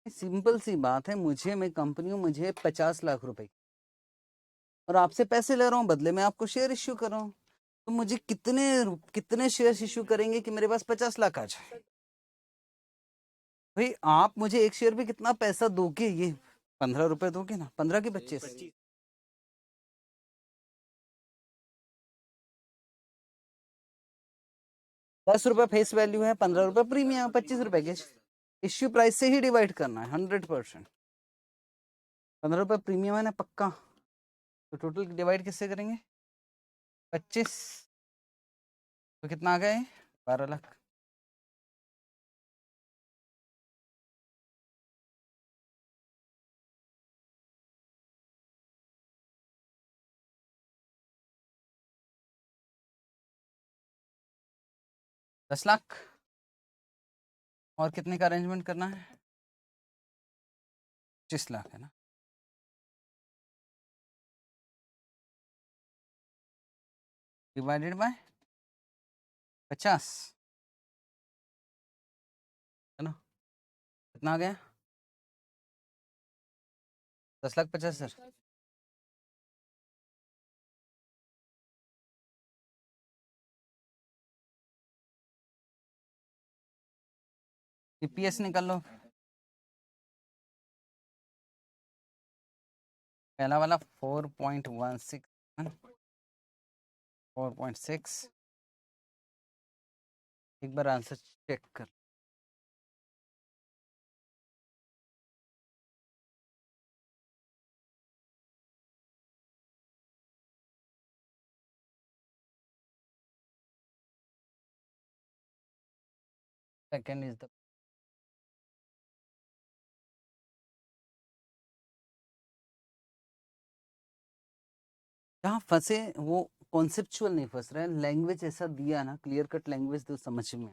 सिंपल सी बात है, मुझे, मैं कंपनी हूँ, मुझे 50 लाख रुपए और आपसे पैसे ले रहा हूँ, बदले में आपको शेयर इश्यू कर रहा हूँ। तो मुझे कितने कितने शेयर्स इश्यू करेंगे कि मेरे पास 50 लाख आ जाए? भाई आप मुझे एक शेयर पे कितना पैसा दोगे? ये 15 रुपए दोगे ना? 15 की 25? 10 रुपए फेस वैल्यू है, 15 रुपए प्रीमियम, 25 रुपए के इश्यू प्राइस से ही डिवाइड करना है 100%। 15 रुपए प्रीमियम है ना पक्का? तो टोटल डिवाइड किससे करेंगे? 25। तो कितना आ गए? 12 लाख। दस लाख। और कितने का अरेंजमेंट करना है? 25 लाख है ना? डिवाइडेड बाय 50 है ना? कितना आ गया? 10 लाख 50 हज़ार। ईपीएस निकाल लो। पहला वाला 4.16, 4.6। एक बार आंसर चेक कर। सेकंड इज द जहाँ फंसे वो कॉन्सेप्चुअल नहीं फंस रहे हैं, लैंग्वेज ऐसा दिया ना, क्लियर कट लैंग्वेज तो समझ में।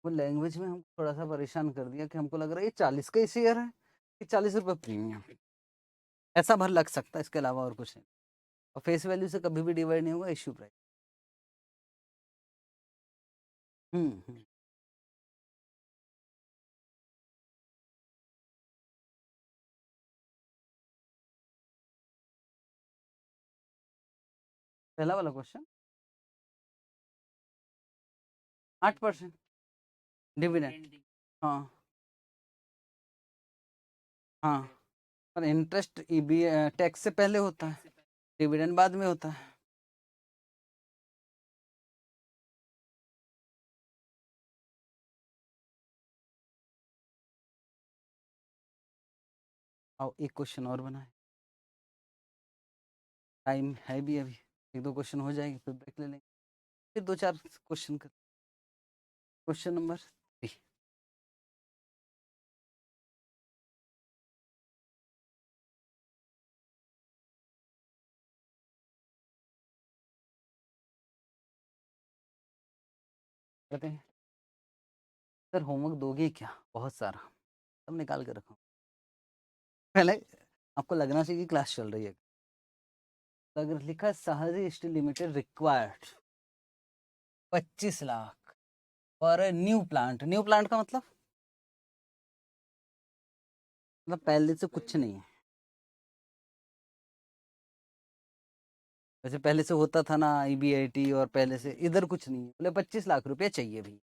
वो लैंग्वेज में हम थोड़ा सा परेशान कर दिया कि हमको लग रहा है ये 40 का ही शेयर है, ये 40 रुपए प्रीमियम, ऐसा भर लग सकता है, इसके अलावा और कुछ नहीं। और फेस वैल्यू से कभी भी डिवाइड नहीं होगा इश्यू प्राइस। हम्म। पहला वाला क्वेश्चन 8% डिविडेंड। हाँ हाँ। पर इंटरेस्ट टैक्स से पहले होता है, डिविडेंड बाद में होता है। आओ एक क्वेश्चन और बनाए, टाइम है भी अभी, एक दो क्वेश्चन हो जाएंगे फिर ब्रेक ले लेंगे, फिर दो चार क्वेश्चन कर। Question number 3। कहते हैं सर होमवर्क दोगे क्या? बहुत सारा, सब निकाल के रखो। पहले आपको लगना चाहिए कि क्लास चल रही है। तो अगर लिखा है सहरी steel limited required 25 lakh for a new plant. New plant का मतलब पहले से कुछ नहीं है। वैसे पहले से होता था ना IBIT, और पहले से इधर कुछ नहीं है। बोले 25 लाख रुपए चाहिए भी,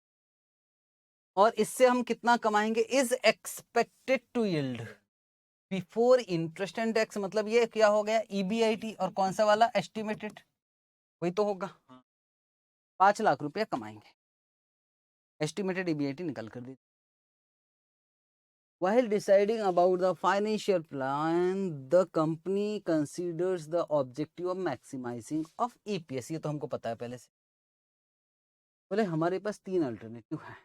और इससे हम कितना कमाएंगे? Is expected to yield before interest and tax. मतलब ये क्या हो गया? EBIT, और कौन सा वाला? एस्टिमेटेड, वही तो होगा। 5 लाख रुपया कमाएंगे। एस्टिमेटेड EBIT निकल कर दी। While deciding about the financial plan, the company considers the objective of maximizing of EPS। ये तो हमको पता है पहले से। बोले हमारे पास 3 अल्टरनेटिव है।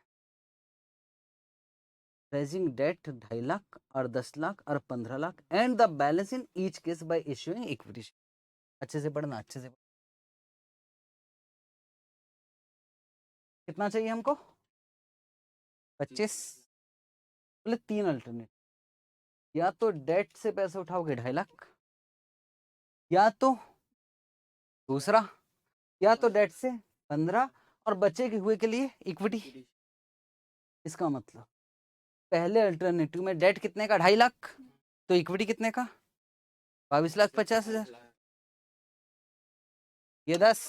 रेजिंग डेट 2.5 लाख और 10 लाख और 15 lakh, and the balance in each case by issuing equity. अच्छे से पढ़ना, अच्छे से। कितना चाहिए हमको? 25। बोले 3 अल्टरनेट, या तो डेट से पैसे उठाओगे 2.5 लाख, या तो दूसरा, या तो डेट से 15, और बचे के हुए के लिए इक्विटी। इसका मतलब पहले अल्टरनेटिव में डेट कितने का? 2.5 लाख, तो इक्विटी कितने का? 22,50,000। ये 10,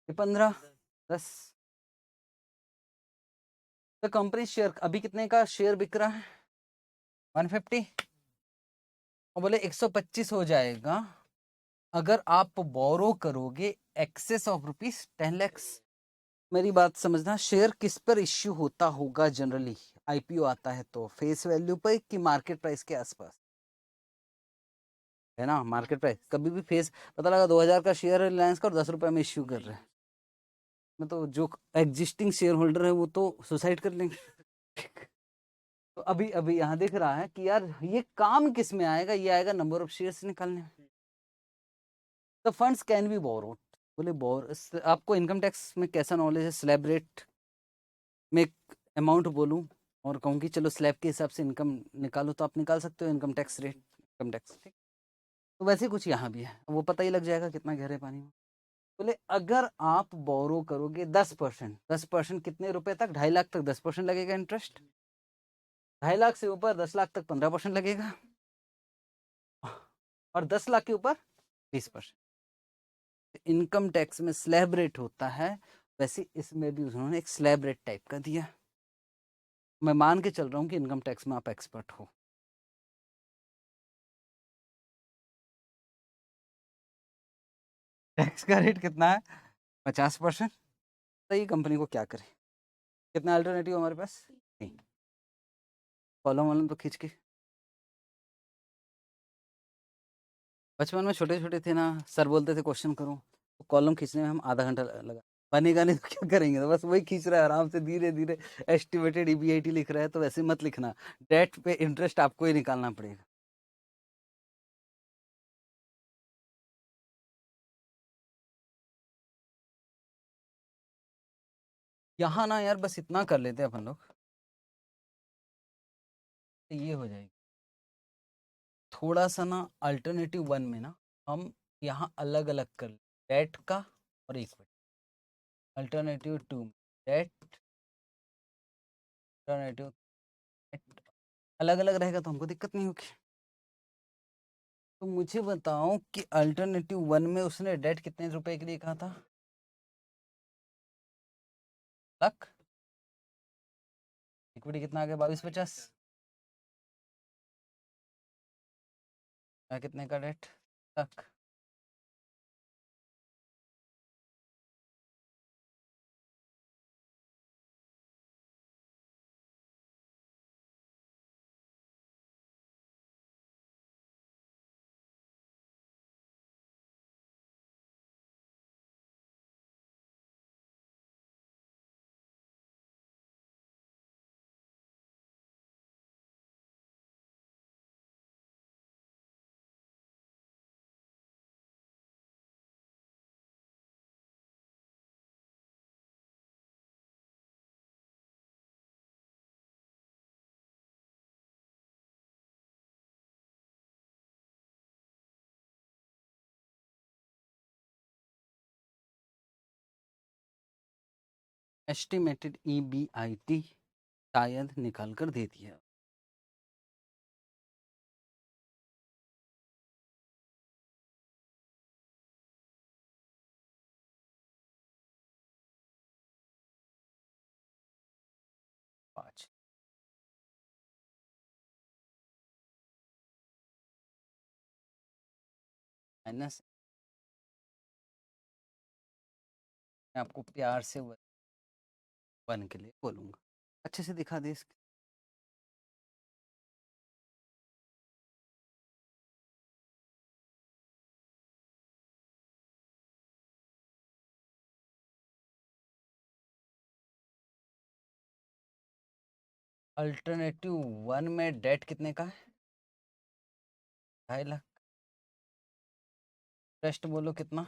ये 15, 10। तो कंपनी शेयर अभी कितने का शेयर बिक रहा है? 150। और बोले 125 हो जाएगा अगर आप बोरो करोगे एक्सेस ऑफ ₹10 लाख। मेरी बात समझना, शेयर किस पर इश्यू होता होगा जनरली? IPO आता है तो फेस वैल्यू पर कि मार्केट प्राइस के आसपास, है ना? मार्केट प्राइस कभी भी फेस, पता लगा 2000 का शेयर है रिलायंस का और 10 रुपए में इश्यू कर रहे हैं, मैं तो जो एग्जिस्टिंग शेयर होल्डर है वो तो सुसाइड कर लेंगे। तो अभी अभी यहाँ दिख रहा है कि यार ये काम किस में आएगा? ये आएगा नंबर ऑफ शेयर्स निकालने में। The funds can be borrowed. बोले बोर, आपको इनकम टैक्स में कैसा नॉलेज है? स्लैब रेट में अमाउंट बोलूं और कहूँ कि चलो स्लैब के हिसाब से इनकम निकालो, तो आप निकाल सकते हो income tax rate, income tax. ठीक, तो वैसे कुछ यहाँ भी है, वो पता ही लग जाएगा कितना गहरे पानी में। बोले अगर आप बोरो करोगे 10%, 10% कितने रुपए तक? 2.5 लाख तक 10% लगेगा इंटरेस्ट, 2.5 लाख से ऊपर 10 लाख तक 15% लगेगा, और 10 लाख के ऊपर 20%। इनकम टैक्स में स्लैब रेट होता है, वैसे इसमें भी उन्होंने एक स्लैब रेट टाइप का दिया। मैं मान के चल रहा हूँ कि इनकम टैक्स में आप एक्सपर्ट हो। टैक्स का रेट कितना है? 50%। सही, कंपनी को क्या करे? कितना अल्टरनेटिव हमारे पास? नहीं, कॉलम वालम तो खींच के। बचपन में छोटे छोटे थे ना, सर बोलते थे क्वेश्चन करो, तो कॉलम खींचने में हम आधा घंटा लगा। बनेगा नहीं तो क्या करेंगे? तो बस वही खींच रहा है आराम से, धीरे धीरे। एस्टिमेटेड EBIT लिख रहा है, तो वैसे मत लिखना, डेट पे इंटरेस्ट आपको ही निकालना पड़ेगा। यहाँ ना यार बस इतना कर लेते हैं अपन लोग, तो ये हो जाएगी। थोड़ा सा ना अल्टरनेटिव 1 में ना हम यहाँ अलग अलग कर ले, डेट का और इक्विटी। अल्टरनेटिव 2 डेट, अल्टरनेटिव अलग अलग रहेगा तो हमको दिक्कत नहीं होगी। तो मुझे बताओ कि अल्टरनेटिव 1 में उसने डेट कितने रुपए के लिए कहा था? लाख। इक्विटी कितना आ गया? 22,50। कितने का डेट? लाख। एस्टिमेटेड EBIT शायद निकाल कर दे दिया। पाँच माइनस, मैं आपको प्यार से 1 के लिए बोलूँगा, अच्छे से दिखा दे इसके। अल्टरनेटिव 1 में डेट कितने का है? 2.5 लाख। टेस्ट बोलो कितना?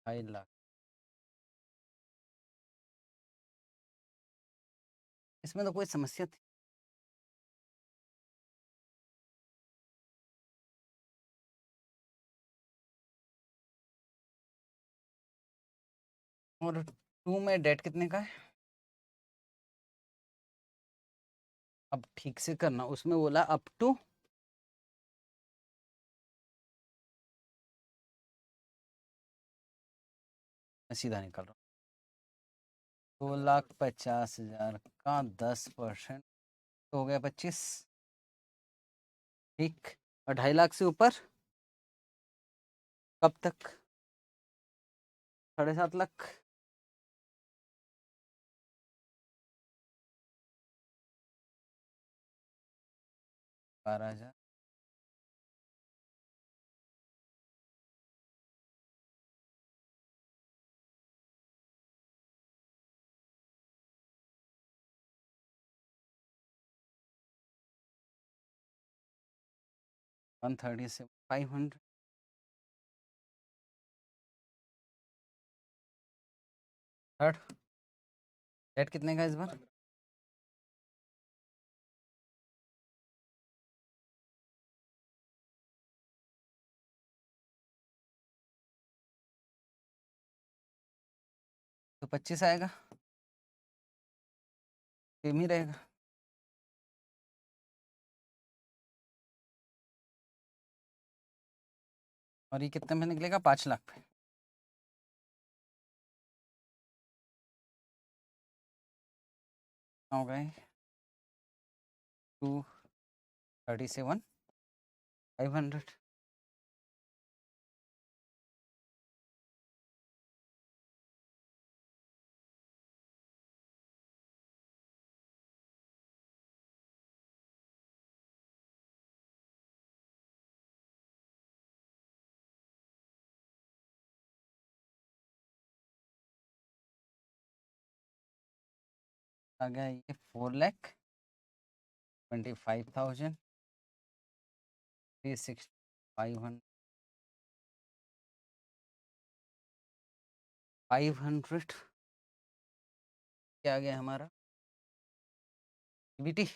2.5 लाख। इसमें तो कोई समस्या थी? और 2 में डेट कितने का है? अब ठीक से करना, उसमें बोला अप टू, मैं सीधा निकल रहा हूँ, 2,50,000 का 10% तो हो गया 25। ठीक, और 2.5 लाख से ऊपर कब तक? 7.5 लाख। 12,000। 130 से 500। थर्ड डेट कितने का इस बार? तो 25 आएगा, सेम ही रहेगा। और ये कितने में निकलेगा? 5 लाख पे। हो गए 237,500। आ गया ये 4,25,000, 360, 500। क्या आ गया हमारा EBT?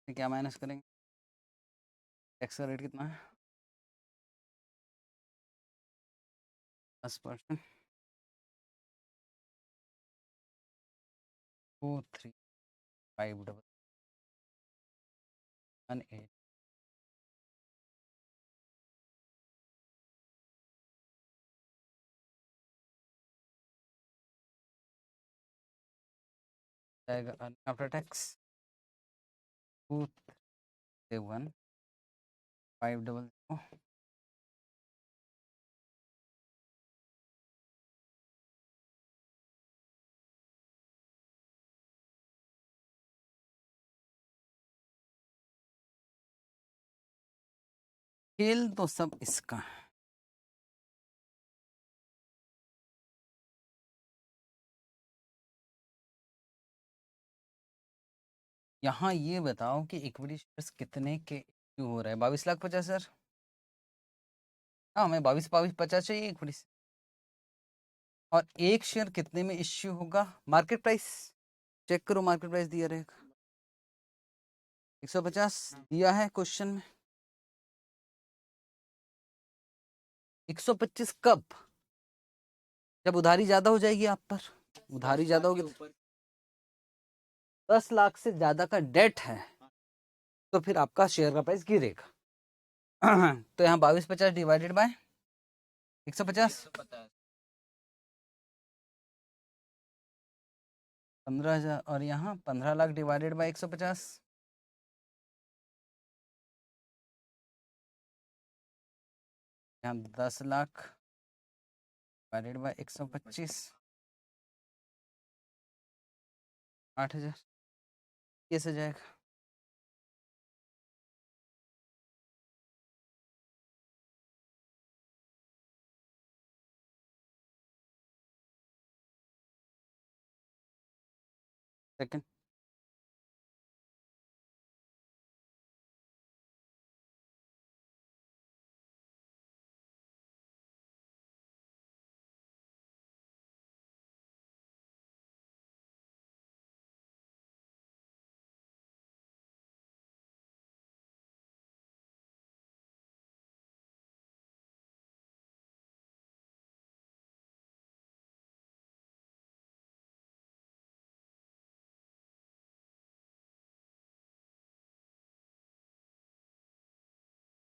क्या माइनस करेंगे? टैक्स का रेट कितना है? 10%। 235,118 जाएगा आफ्टर टैक्स 2,7,500। खेल तो सब इसका है। यहाँ ये बताओ कि इक्विटी शेयर्स कितने के इश्यू हो रहा है? 22,50,000। हाँ, हमें 22,50 चाहिए इक्विटी से। और एक शेयर कितने में इश्यू होगा? मार्केट प्राइस चेक करो, मार्केट प्राइस दिया रहेगा 150 दिया है क्वेश्चन में। 125 कब? जब उधारी ज्यादा हो जाएगी आप पर, उधारी ज्यादा होगी, 10 लाख से ज्यादा का डेट है, तो फिर आपका शेयर का प्राइस गिरेगा। तो यहाँ 2250 डिवाइडेड बाय 150, 15,000, और यहाँ 15 लाख डिवाइडेड बाय 150, यहाँ 10 लाख डिवाइडेड बाय 125, 8,000, कैसे जाएगा? सेकंड,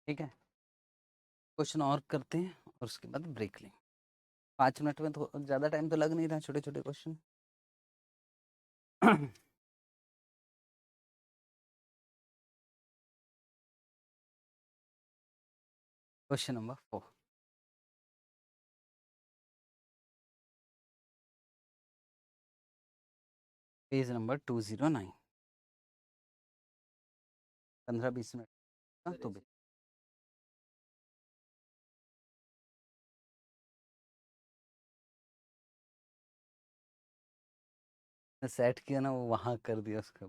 ठीक है, क्वेश्चन और करते हैं और उसके बाद ब्रेक लेंगे। 5 मिनट में तो ज़्यादा टाइम तो लग नहीं रहा, छोटे छोटे question. Question number 4, page number 209, 15-20 minute का तो भी सेट किया ना, वो वहां कर दिया उसका।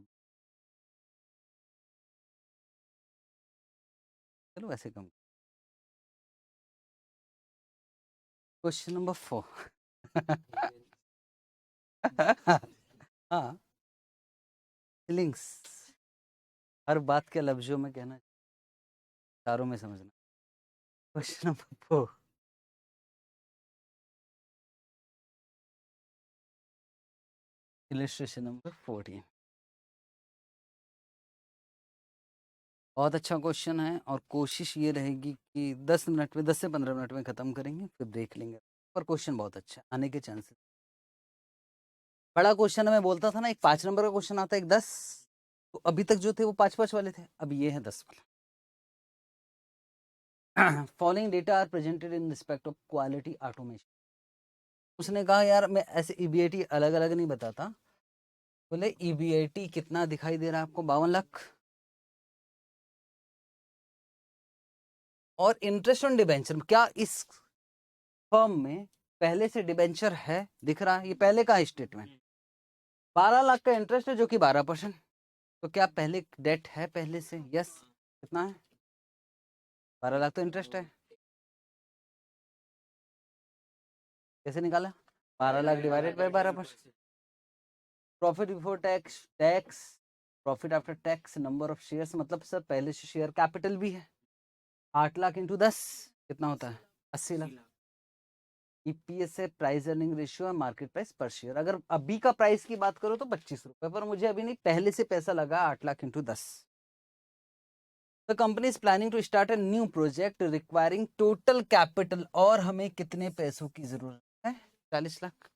चलो वैसे कम। Question number 4। हाँ, फीलिंग्स हर बात के लफ्जों में कहना, चारों में समझना। Question number 4, illustration number 14। बहुत अच्छा क्वेश्चन है और कोशिश ये रहेगी कि 10 मिनट में, 10 से 15 मिनट में ख़त्म करेंगे, फिर देख लेंगे। पर क्वेश्चन बहुत अच्छा है, आने के चांसेस। बड़ा क्वेश्चन है, मैं बोलता था ना, एक 5 नंबर का क्वेश्चन आता है, एक 10, तो अभी तक जो थे वो 5-5 वाले थे, अब ये है 10 वाला। Following data are presented in respect of quality automation. उसने कहा यार मैं ऐसे ईबीआईटी अलग अलग नहीं बताता, बोले ईबीआईटी कितना दिखाई दे रहा है आपको, 52 लाख, और इंटरेस्ट ऑन डिबेंचर, क्या इस फर्म में पहले से डिबेंचर है, दिख रहा है, ये पहले का स्टेटमेंट। 12 लाख का इंटरेस्ट है जो कि 12%, तो क्या पहले डेट है पहले से? यस। कितना है? 12 लाख तो इंटरेस्ट है। कैसे निकाला? 12 lakh divided by 12%। Profit before tax, tax, profit after tax, number of shares, मतलब सर पहले से शेयर कैपिटल भी है। 8 लाख इंटू 10 कितना होता है? 80 लाख। ईपीएस है प्राइस अर्निंग रेशियो है, मार्केट प्राइस पर शेयर। अगर अभी का प्राइस की बात करो तो 25 रुपए, पर मुझे अभी नहीं, पहले से पैसा लगा 8 lakh into 10। The company is planning to start a new project requiring total capital, और हमें कितने पैसों की जरूरत है? 40 lakh.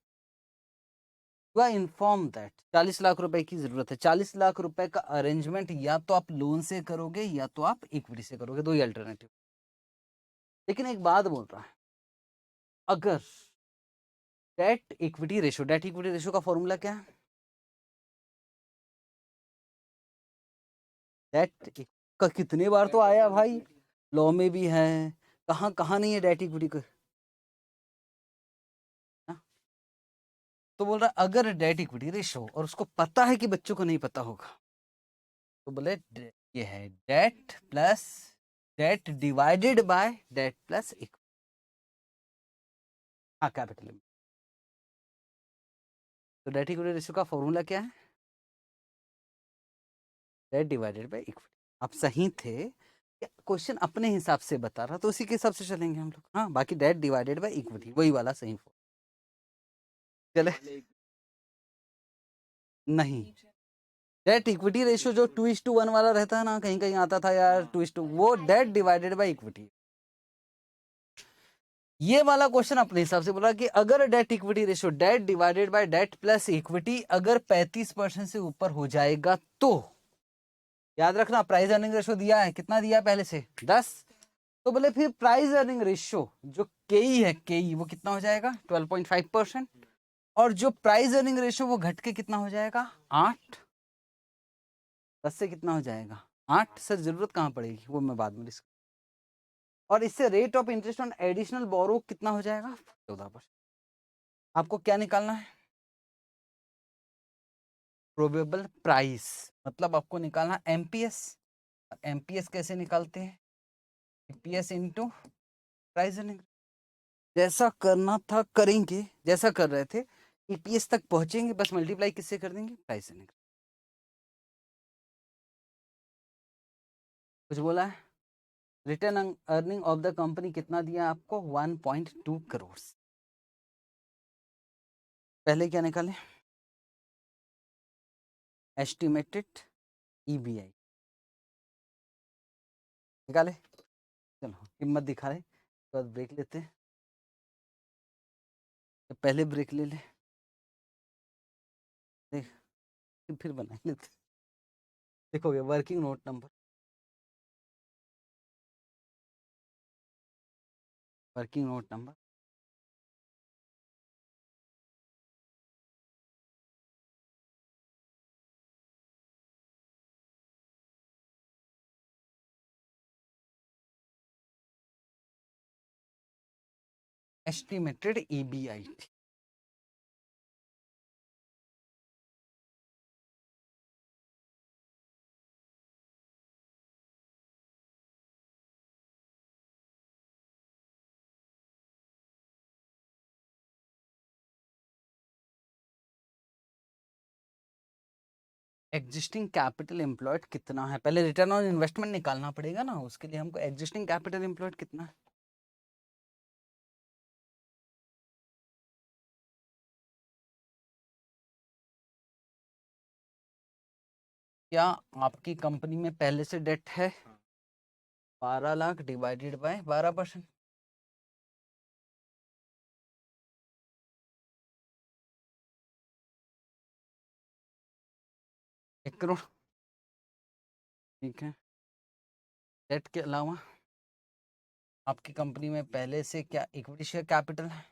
You are inform that 40 lakh रुपए की जरूरत है। 40 लाख रुपए का अरेंजमेंट या तो आप लोन से करोगे या तो आप इक्विटी से करोगे, दो ही अल्टरनेटिव। लेकिन एक बात बोल रहा है, अगर debt equity ratio, date equity ratio का फॉर्मूला क्या है? डेट का कितने बार तो आया भाई, लॉ में भी है, कहाँ कहाँ नहीं है डेट इक्विटी का। तो बोल रहा अगर डेट इक्विटी रेशियो, और उसको पता है कि बच्चों को नहीं पता होगा, तो बोले ये है debt plus debt divided by debt plus equity. हाँ, कैपिटल। तो डेट इक्विटी रेशियो का फॉर्मूला क्या है? Debt divided by equity. आप सही थे, क्वेश्चन अपने हिसाब से बता रहा, तो उसी के हिसाब से चलेंगे हम लोग। हाँ, बाकी डेट डिवाइडेड बाय इक्विटी वही वाला सही। चले नहीं, डेट इक्विटी रेशियो जो 2:1 वाला रहता है ना, कहीं कहीं आता था यार 2:, वो डेट डिवाइडेड बाय इक्विटी। ये वाला क्वेश्चन अपने हिसाब से बोला कि अगर debt equity ratio debt divided by debt plus equity अगर 35% से ऊपर हो जाएगा तो, याद रखना प्राइस अर्निंग रेशियो दिया है, कितना दिया है पहले से 10, तो बोले फिर प्राइस अर्निंग रेशियो जो केई है, केई वो कितना हो जाएगा 12.5%, और जो प्राइस अर्निंग रेशियो वो घट के कितना हो जाएगा 8, 10 से कितना हो जाएगा 8। सर जरूरत कहाँ पड़ेगी वो मैं बाद में डिस्कस। और इससे rate of interest on additional borrow कितना हो जाएगा 14%। आपको क्या निकालना है, प्रोबेबल प्राइस, मतलब आपको निकालना एमपीएस। एमपीएस कैसे निकालते हैं, एमपीएस इनटू प्राइस अर्निंग। जैसा करना था करेंगे, जैसा कर रहे थे, ईपीएस तक पहुंचेंगे, बस मल्टीप्लाई किससे कर देंगे, प्राइस अर्निंग। कुछ बोला है, return earning of the company कितना दिया आपको 1.2 करोड़। पहले क्या निकाले, एस्टिमेटेड ईबीआई निकाले। चलो कीमत दिखा रहे, तो ब्रेक लेते हैं, तो पहले ब्रेक ले ले, देख फिर बना लेते। देखोगे working note number, working note number estimated EBI. Existing capital employed कितना है, पहले रिटर्न ऑन इन्वेस्टमेंट निकालना पड़ेगा ना, उसके लिए हमको एग्जिस्टिंग कैपिटल एम्प्लॉयड कितना है। क्या आपकी कंपनी में पहले से डेट है, 12 लाख डिवाइडेड बाय 12%, एक करोड़। ठीक है, डेट के अलावा आपकी कंपनी में पहले से क्या इक्विटी शेयर कैपिटल है,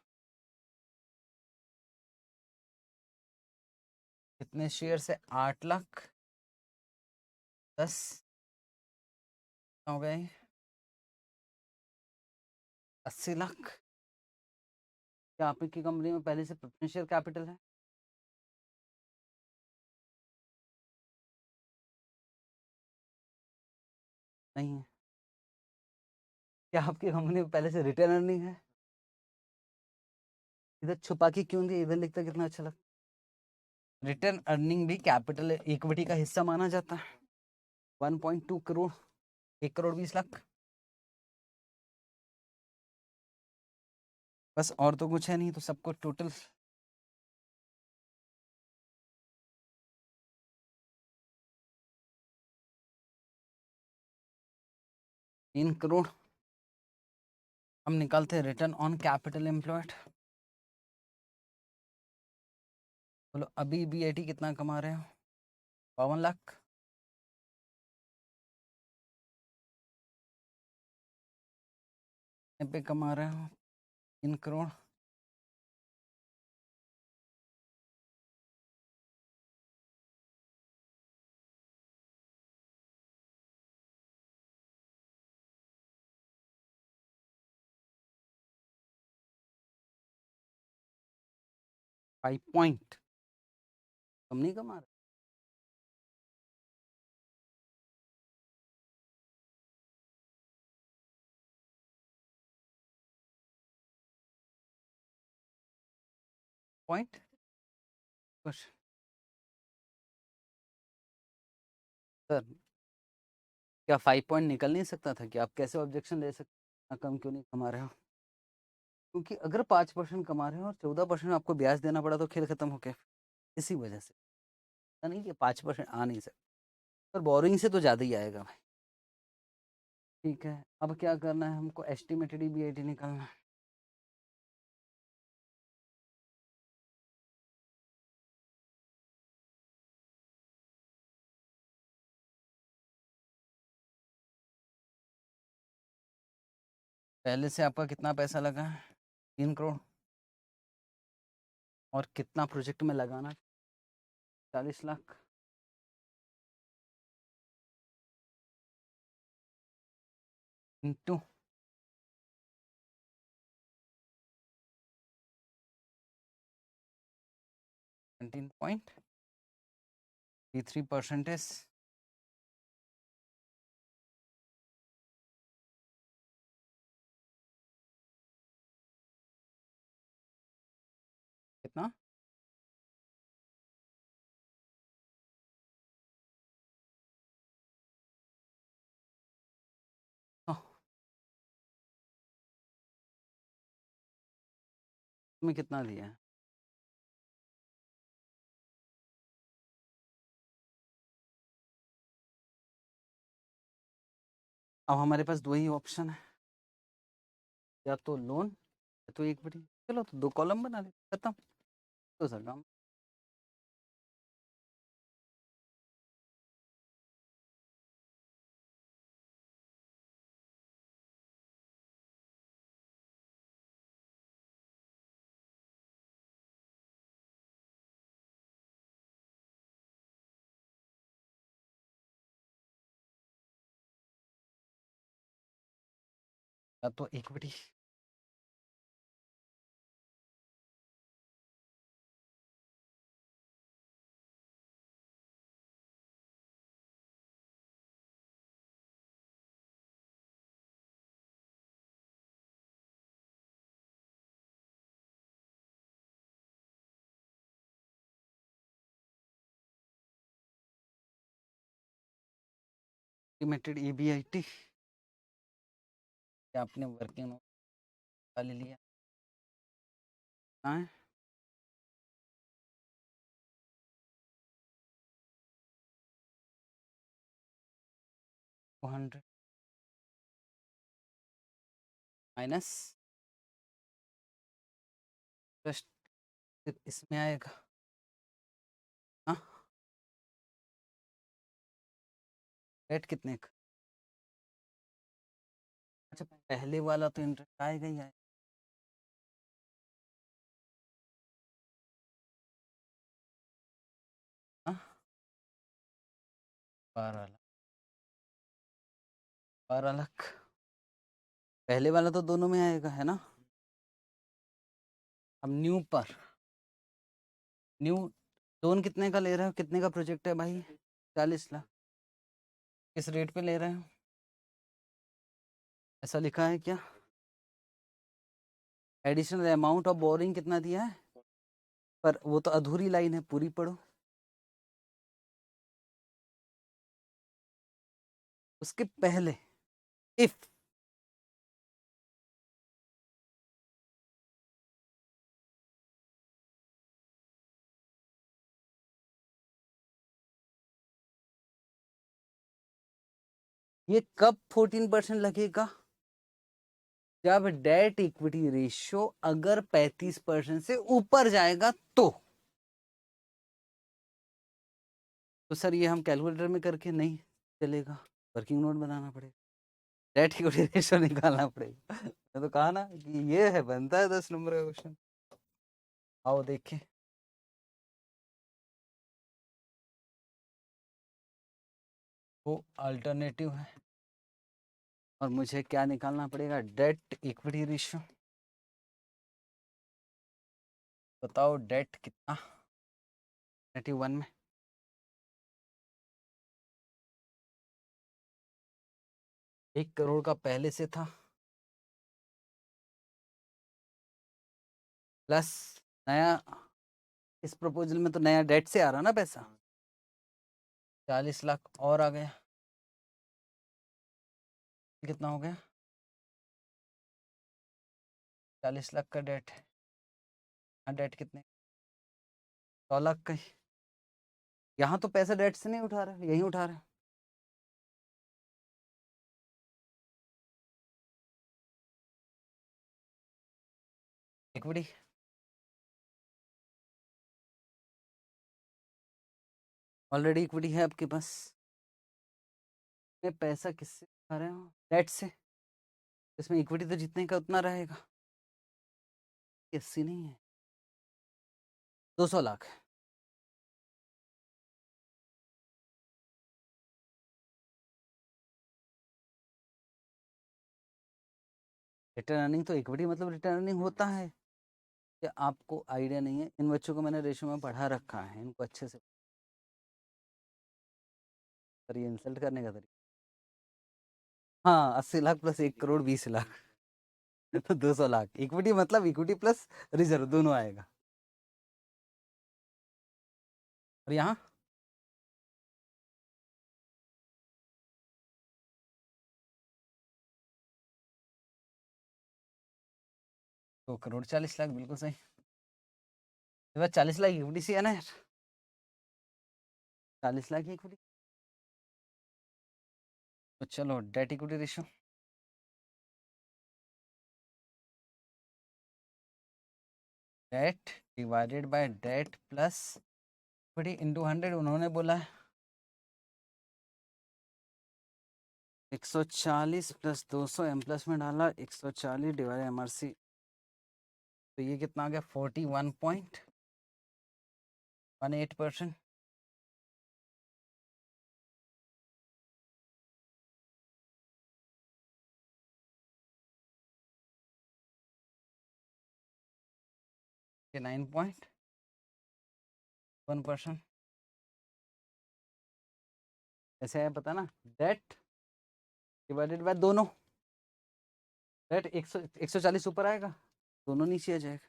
कितने शेयर से 8 लाख, 10 हो गए 80 लाख। क्या आपकी कंपनी में पहले से प्रेफरेंस शेयर कैपिटल है, नहीं है। क्या आपकी कंपनी में पहले से रिटर्न अर्निंग है, इधर छुपा के क्यों दिया, इधर लिखता कितना अच्छा लगता। रिटर्न अर्निंग भी कैपिटल इक्विटी का हिस्सा माना जाता है। 1.2 करोड़, 1 करोड़ 20 लाख, बस और तो कुछ है नहीं, तो सबको टोटल 3 करोड़। हम निकालते हैं रिटर्न ऑन कैपिटल एम्प्लॉयड। बोलो अभी बीएटी कितना कमा रहे हो, 52 लाख। पे कमा रहे हो 3 करोड़। फाइव पॉइंट कम नहीं कमा रहे, पॉइंट कुछ। सर क्या 5 पॉइंट निकल नहीं सकता था, कि आप कैसे ऑब्जेक्शन ले सकते, कम क्यों नहीं कमा रहे हो। क्योंकि अगर 5% कमा रहे हो और 14% आपको ब्याज देना पड़ा तो खेल खत्म हो गया। इसी वजह से नहीं कि 5% आ नहीं सकता, पर बोरिंग से तो ज़्यादा ही आएगा भाई। ठीक है, अब क्या करना है हमको, एस्टिमेटेड ईबीआईटी निकालना है। पहले से आपका कितना पैसा लगा है? 3 करोड़। और कितना प्रोजेक्ट में लगाना? 40 लाख। इंटू 17.33%। कितना? हाँ, तुम्हें कितना दिया है? अब हमारे पास दो ही ऑप्शन है, या तो लोन या तो इक्विटी। चलो तो 2 कॉलम बना दे, खत्म। तो सर काम। या तो इक्विटी। एस्टिमेटेड ईबीआईटी आपने वर्किंग नोट ले लिया। हाँ, 200 माइनस जस्ट इसमें आएगा। हाँ, रेट कितने का? अच्छा, पहले वाला तो इंटरेस्ट आएगा ही आएगा। हाँ, 12 लाख। 12 लाख पहले वाला तो दोनों में आएगा, है ना? अब न्यू पर न्यू लोन कितने का ले रहे हो? कितने का प्रोजेक्ट है भाई? 40 लाख। किस रेट पे ले रहे हो? ऐसा लिखा है क्या? एडिशनल अमाउंट ऑफ बोरिंग कितना दिया है? पर वो तो अधूरी लाइन है, पूरी पढ़ो। उसके पहले इफ ये कब 14% लगेगा? जब डेट इक्विटी रेशियो अगर 35% से ऊपर जाएगा तो सर ये हम कैलकुलेटर में करके नहीं चलेगा, वर्किंग नोट बनाना पड़ेगा, डेट इक्विटी रेशियो निकालना पड़ेगा। मैं तो कहा ना कि ये है, बनता है 10 नंबर का क्वेश्चन। आओ देखें। वो अल्टरनेटिव है और मुझे क्या निकालना पड़ेगा? Date equity ratio. बताओ डेट कितना? 1 में 1 करोड़ का पहले से था, प्लस नया, इस प्रपोजल में तो नया डेट से आ रहा ना पैसा, 40 लाख और आ गया। कितना हो गया? 40 लाख का डेट है। हाँ डेट कितने, 100 लाख का ही। यहाँ तो पैसा डेट से नहीं उठा रहा, यहीं उठा रहा है। इक्विटी ऑलरेडी इक्विटी है आपके पास, मैं पैसा किससे उठा रहे हो, डेट से। इसमें इक्विटी तो जितने का उतना रहेगा, 80 नहीं है, 200 लाख। रिटर्न अर्निंग तो इक्विटी मतलब रिटर्न अर्निंग होता है, कि आपको आइडिया नहीं है। इन बच्चों को मैंने रेशो में पढ़ा रखा है, इनको अच्छे से। पर ये इंसल्ट करने का तरीका। हाँ 80 लाख प्लस 1 करोड़ 20 लाख तो 200 लाख इक्विटी, मतलब इक्विटी प्लस रिजर्व दोनों आएगा। और यहाँ 2 करोड़ 40 लाख, बिल्कुल सही। ये बात 40 लाख इक्विटी से है ना यार, 40 लाख इक्विटी। तो चलो debt equity ratio, debt divided by debt plus equity into 100। उन्होंने बोला है 140 प्लस 200, एम प्लस में डाला 140 डिवाइड MRC, तो ये कितना आ गया 41.18%। ये 9.1%। ऐसे है पता ना, डेट डिवाइडेड बाय दोनों, डेट 140 ऊपर आएगा, दोनों नीचे आ जाएगा।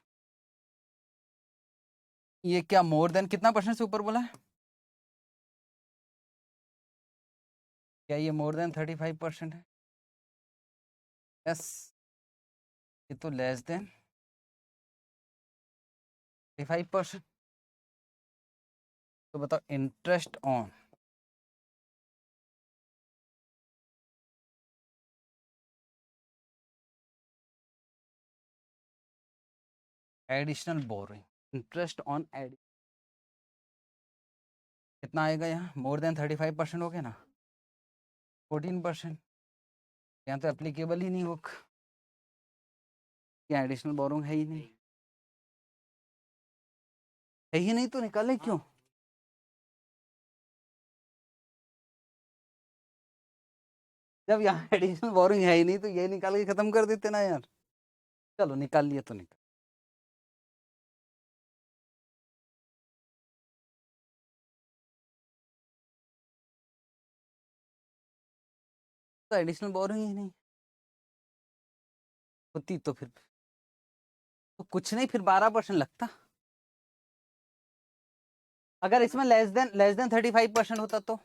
ये क्या मोर देन कितना परसेंट से ऊपर बोला है, क्या ये मोर देन 35% है? यस, ये तो लेस देन 35%। तो बताओ interest on additional borrowing, interest on add कितना आएगा यहाँ, मोर देन 35% हो गया ना, 14%। यहाँ तो एप्लीकेबल ही नहीं वो, क्या एडिशनल बोरिंग है ही नहीं, है ही नहीं, तो निकाले क्यों? जब यहाँ एडिशनल बोरिंग है ही नहीं तो ये निकाल के खत्म कर देते ना यार। चलो निकाल लिया तो निकाल, तो एडिशनल बोरिंग ही नहीं होती तो फिर तो कुछ नहीं, फिर 12% लगता। अगर इसमें लेस देन 35% होता तो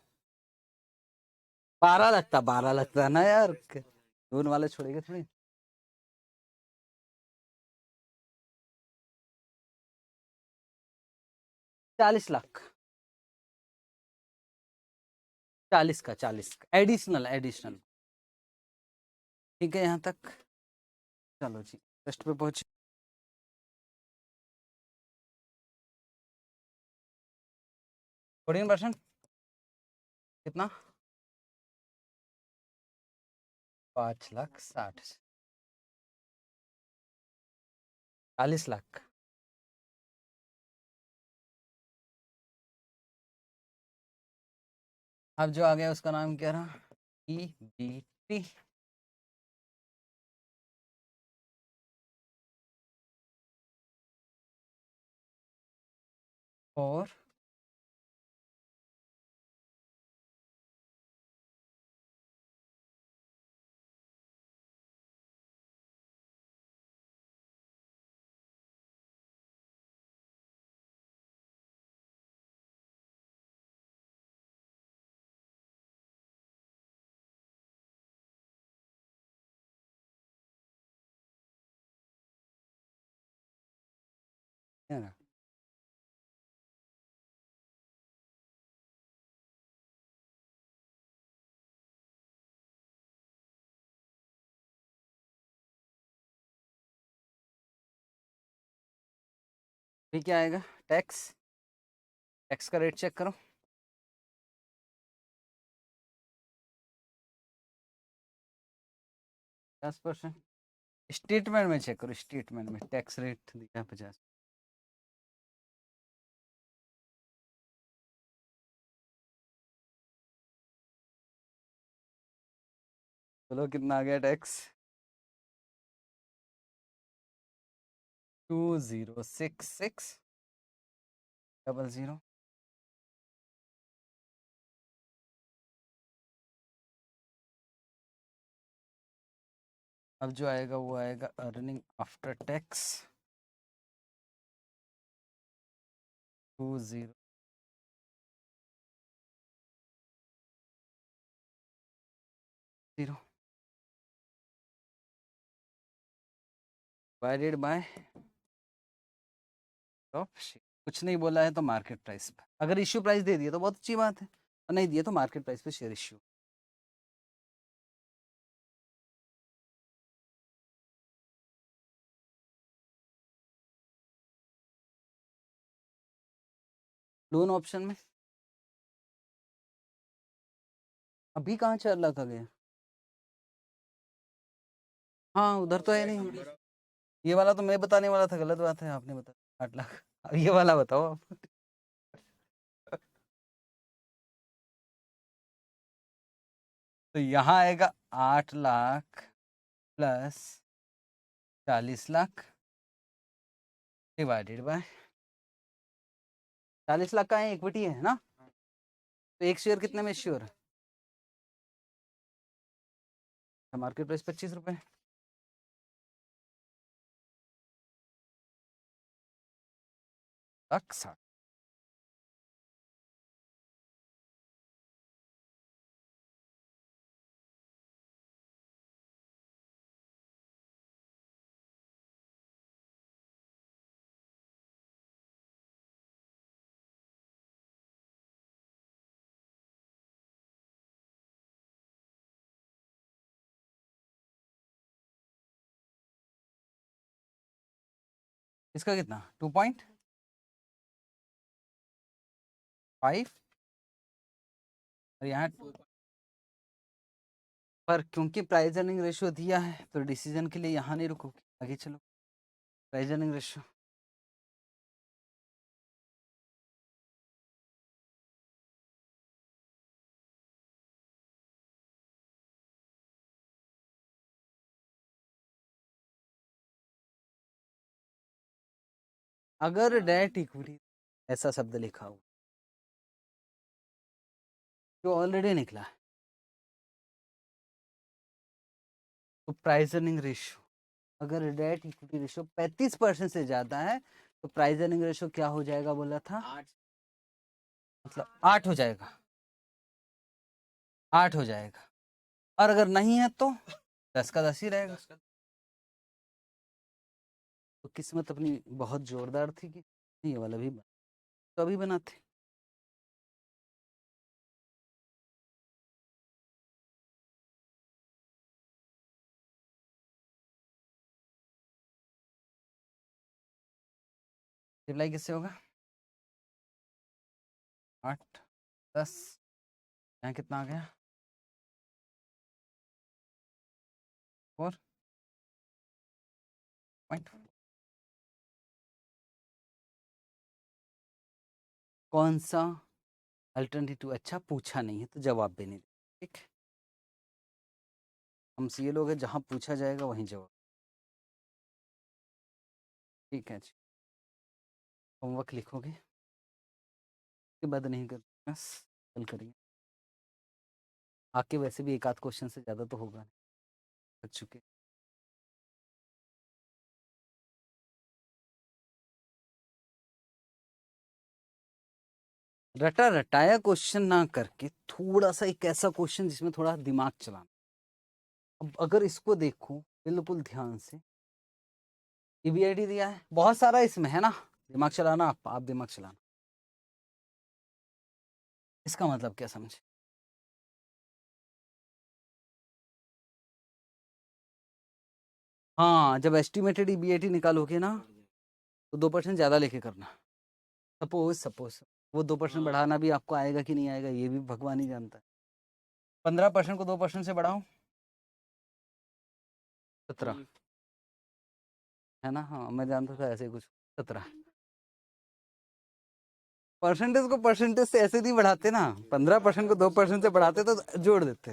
12 लगता, 12 लगता ना यार, दून वाले छोड़ेंगे थोड़ी। 40 लाख, 40 का एडिशनल एडिशनल। ठीक है यहाँ तक, चलो जी टेस्ट पे पहुंचे। 14% कितना, 5,60,000, 40 लाख। अब जो आ गया उसका नाम क्या रहा, EBT। और है ना। फिर क्या आएगा, टैक्स, टैक्स का रेट चेक करो। 50%। स्टेटमेंट में चेक करो, स्टेटमेंट में टैक्स रेट दिखा है 50। चलो कितना आ गया टैक्स, 206600। अब जो आएगा वो आएगा earning after tax 20 divided by कुछ नहीं बोला है तो मार्केट प्राइस पे। अगर इश्यू प्राइस दे दिया तो बहुत अच्छी बात है, और नहीं दिया तो मार्केट प्राइस पे शेयर इश्यू। लोन ऑप्शन में अभी कहाँ 4 लाख आ गया। हाँ उधर तो है नहीं, ये वाला तो मैं बताने वाला था, गलत बात है, आपने बताया 8 लाख। अब ये वाला बताओ आप। तो यहाँ आएगा 8 lakh plus 40 lakh divided by 40 lakh का है, इक्विटी है ना, तो एक शेयर कितने में इश्योर है, मार्केट प्राइस 25 रुपए। लाख इसका कितना 2.5 और यहाँ पर क्योंकि प्राइस अर्निंग रेशियो दिया है तो डिसीजन के लिए यहाँ नहीं रुकोगे, आगे चलो। प्राइस अर्निंग रेशियो अगर डेट इक्विटी ऐसा शब्द लिखा हो जो ऑलरेडी निकला है तो प्राइस अर्निंग रेशियो, अगर डेट इक्विटी रेशियो 35% से ज्यादा है तो प्राइस अर्निंग रेशियो क्या हो जाएगा बोला था, मतलब 8 हो जाएगा, 8 हो जाएगा। और अगर नहीं है तो 10 का 10 ही रहेगा। तो किस्मत अपनी बहुत जोरदार थी कि ये वाला भी तो अभी बनाते। रिप्लाई किससे होगा, 8 10, यहाँ कितना आ गया 4 कौन सा अल्टरनेटिव अच्छा पूछा नहीं है तो जवाब भी नहीं दे, ठीक। हम सीए लोग हैं, जहाँ पूछा जाएगा वहीं जवाब, ठीक है जी। होमवर्क लिखोगे के बाद नहीं कर, बस कल करिए। आके वैसे भी एक आध क्वेश्चन से ज़्यादा तो होगा, थक चुके। रटा रटाया क्वेश्चन ना करके थोड़ा सा एक ऐसा क्वेश्चन जिसमें थोड़ा दिमाग चलाना। अब अगर इसको देखो बिल्कुल ध्यान से, ईबीआईडी दिया है बहुत सारा इसमें है ना, दिमाग चलाना, आप दिमाग चलाना। इसका मतलब क्या समझे? हाँ, जब एस्टिमेटेड ईबीएटी निकालोगे ना तो 2% ज़्यादा लेके करना। सपोज वो 2% बढ़ाना भी आपको आएगा कि नहीं आएगा ये भी भगवान ही जानता है। 15% को 2% से बढ़ाओ, 17 है ना? हाँ, मैं जानता था ऐसे ही कुछ। 17 परसेंटेज को परसेंटेज से ऐसे नहीं बढ़ाते ना, 15% को 2% से बढ़ाते तो जोड़ देते।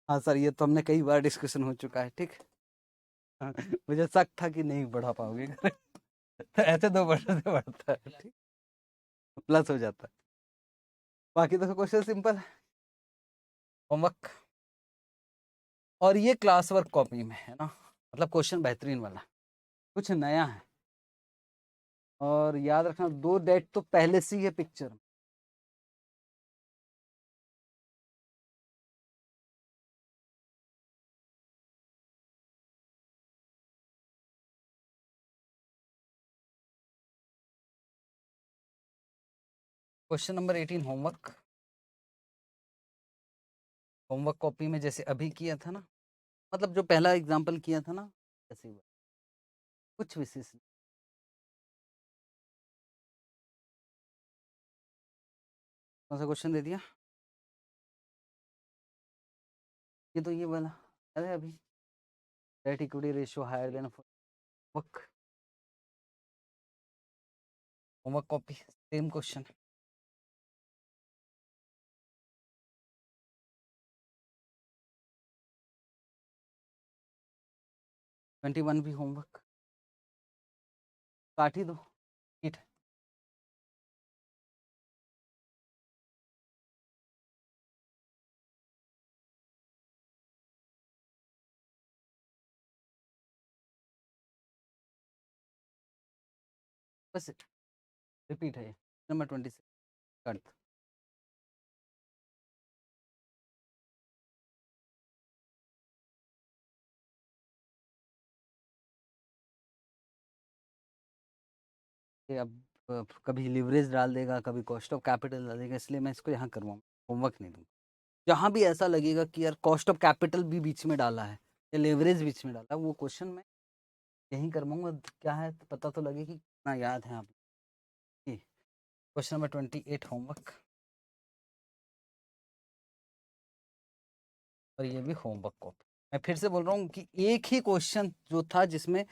हाँ सर, ये तो हमने कई बार डिस्कशन हो चुका है, ठीक। हाँ, मुझे शक था कि नहीं बढ़ा पाओगे। तो ऐसे 2% से बढ़ता है, ठीक, प्लस हो जाता है। बाकी तो क्वेश्चन सिंपल है, होमवर्क। और ये क्लास वर्क कॉपी में है ना, मतलब क्वेश्चन बेहतरीन वाला, कुछ नया है। और याद रखना 2 डेट तो पहले से ही है picture. Question number 18 homework. Homework copy में जैसे अभी किया था ना, मतलब जो पहला एग्जाम्पल किया था ना, ऐसे ही हुआ, कुछ विशेष नहीं। कौन सा क्वेश्चन दे दिया? ये तो ये वाला, अरे अभी debt equity ratio higher than homework. Homework copy same question. 21 भी होमवर्क, काट ही दो, ठीक है। बस रिपीट है ये, नंबर 26 काट दो। ये अब कभी लिवरेज डाल देगा, कभी कॉस्ट ऑफ कैपिटल डाल देगा, इसलिए मैं इसको यहाँ करवाऊँ, होमवर्क नहीं दूँ। जहाँ भी ऐसा लगेगा कि यार कॉस्ट ऑफ कैपिटल भी बीच में डाला है या लेवरेज बीच में डाला है, वो क्वेश्चन में यहीं करवाऊंगा। क्या है तो पता तो लगे कि कितना याद है आप। क्वेश्चन नंबर 28 होमवर्क, और ये भी होमवर्क कॉपी। मैं फिर से बोल रहा हूँ कि एक ही क्वेश्चन जो था जिसमें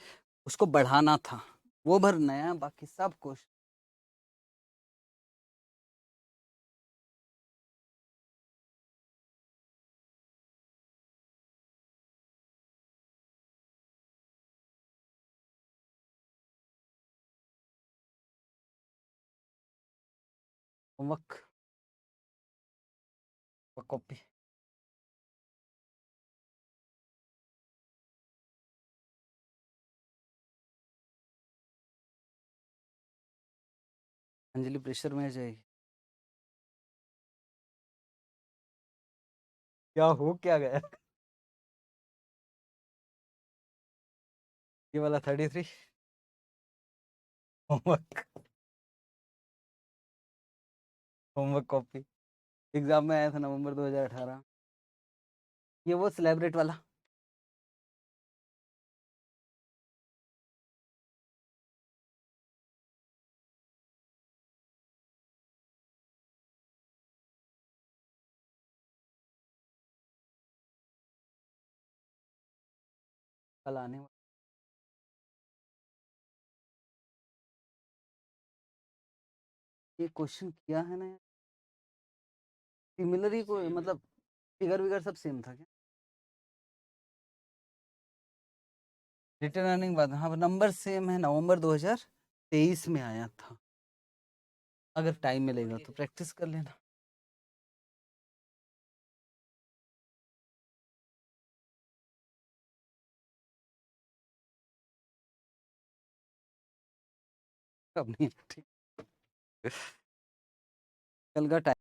उसको बढ़ाना था वो भर नया, बाकी सब question homework copy. Anjali pressure में जाएगी, क्या हो क्या गया? ये वाला 33 होमवर्क, होमवर्क कॉपी, एग्जाम में आया था नवंबर 2018। ये वो सेलिब्रेट वाला, कल आने वाला। ये क्वेश्चन किया है ना, सिमिलर ही कोई मतलब फिगर विगर सब सेम था क्या? रिटर्न अर्निंग बात, हाँ नंबर सेम है, नवंबर 2023 में आया था। अगर टाइम मिलेगा तो प्रैक्टिस कर लेना। अब नहीं, ठीक, कल का टाइम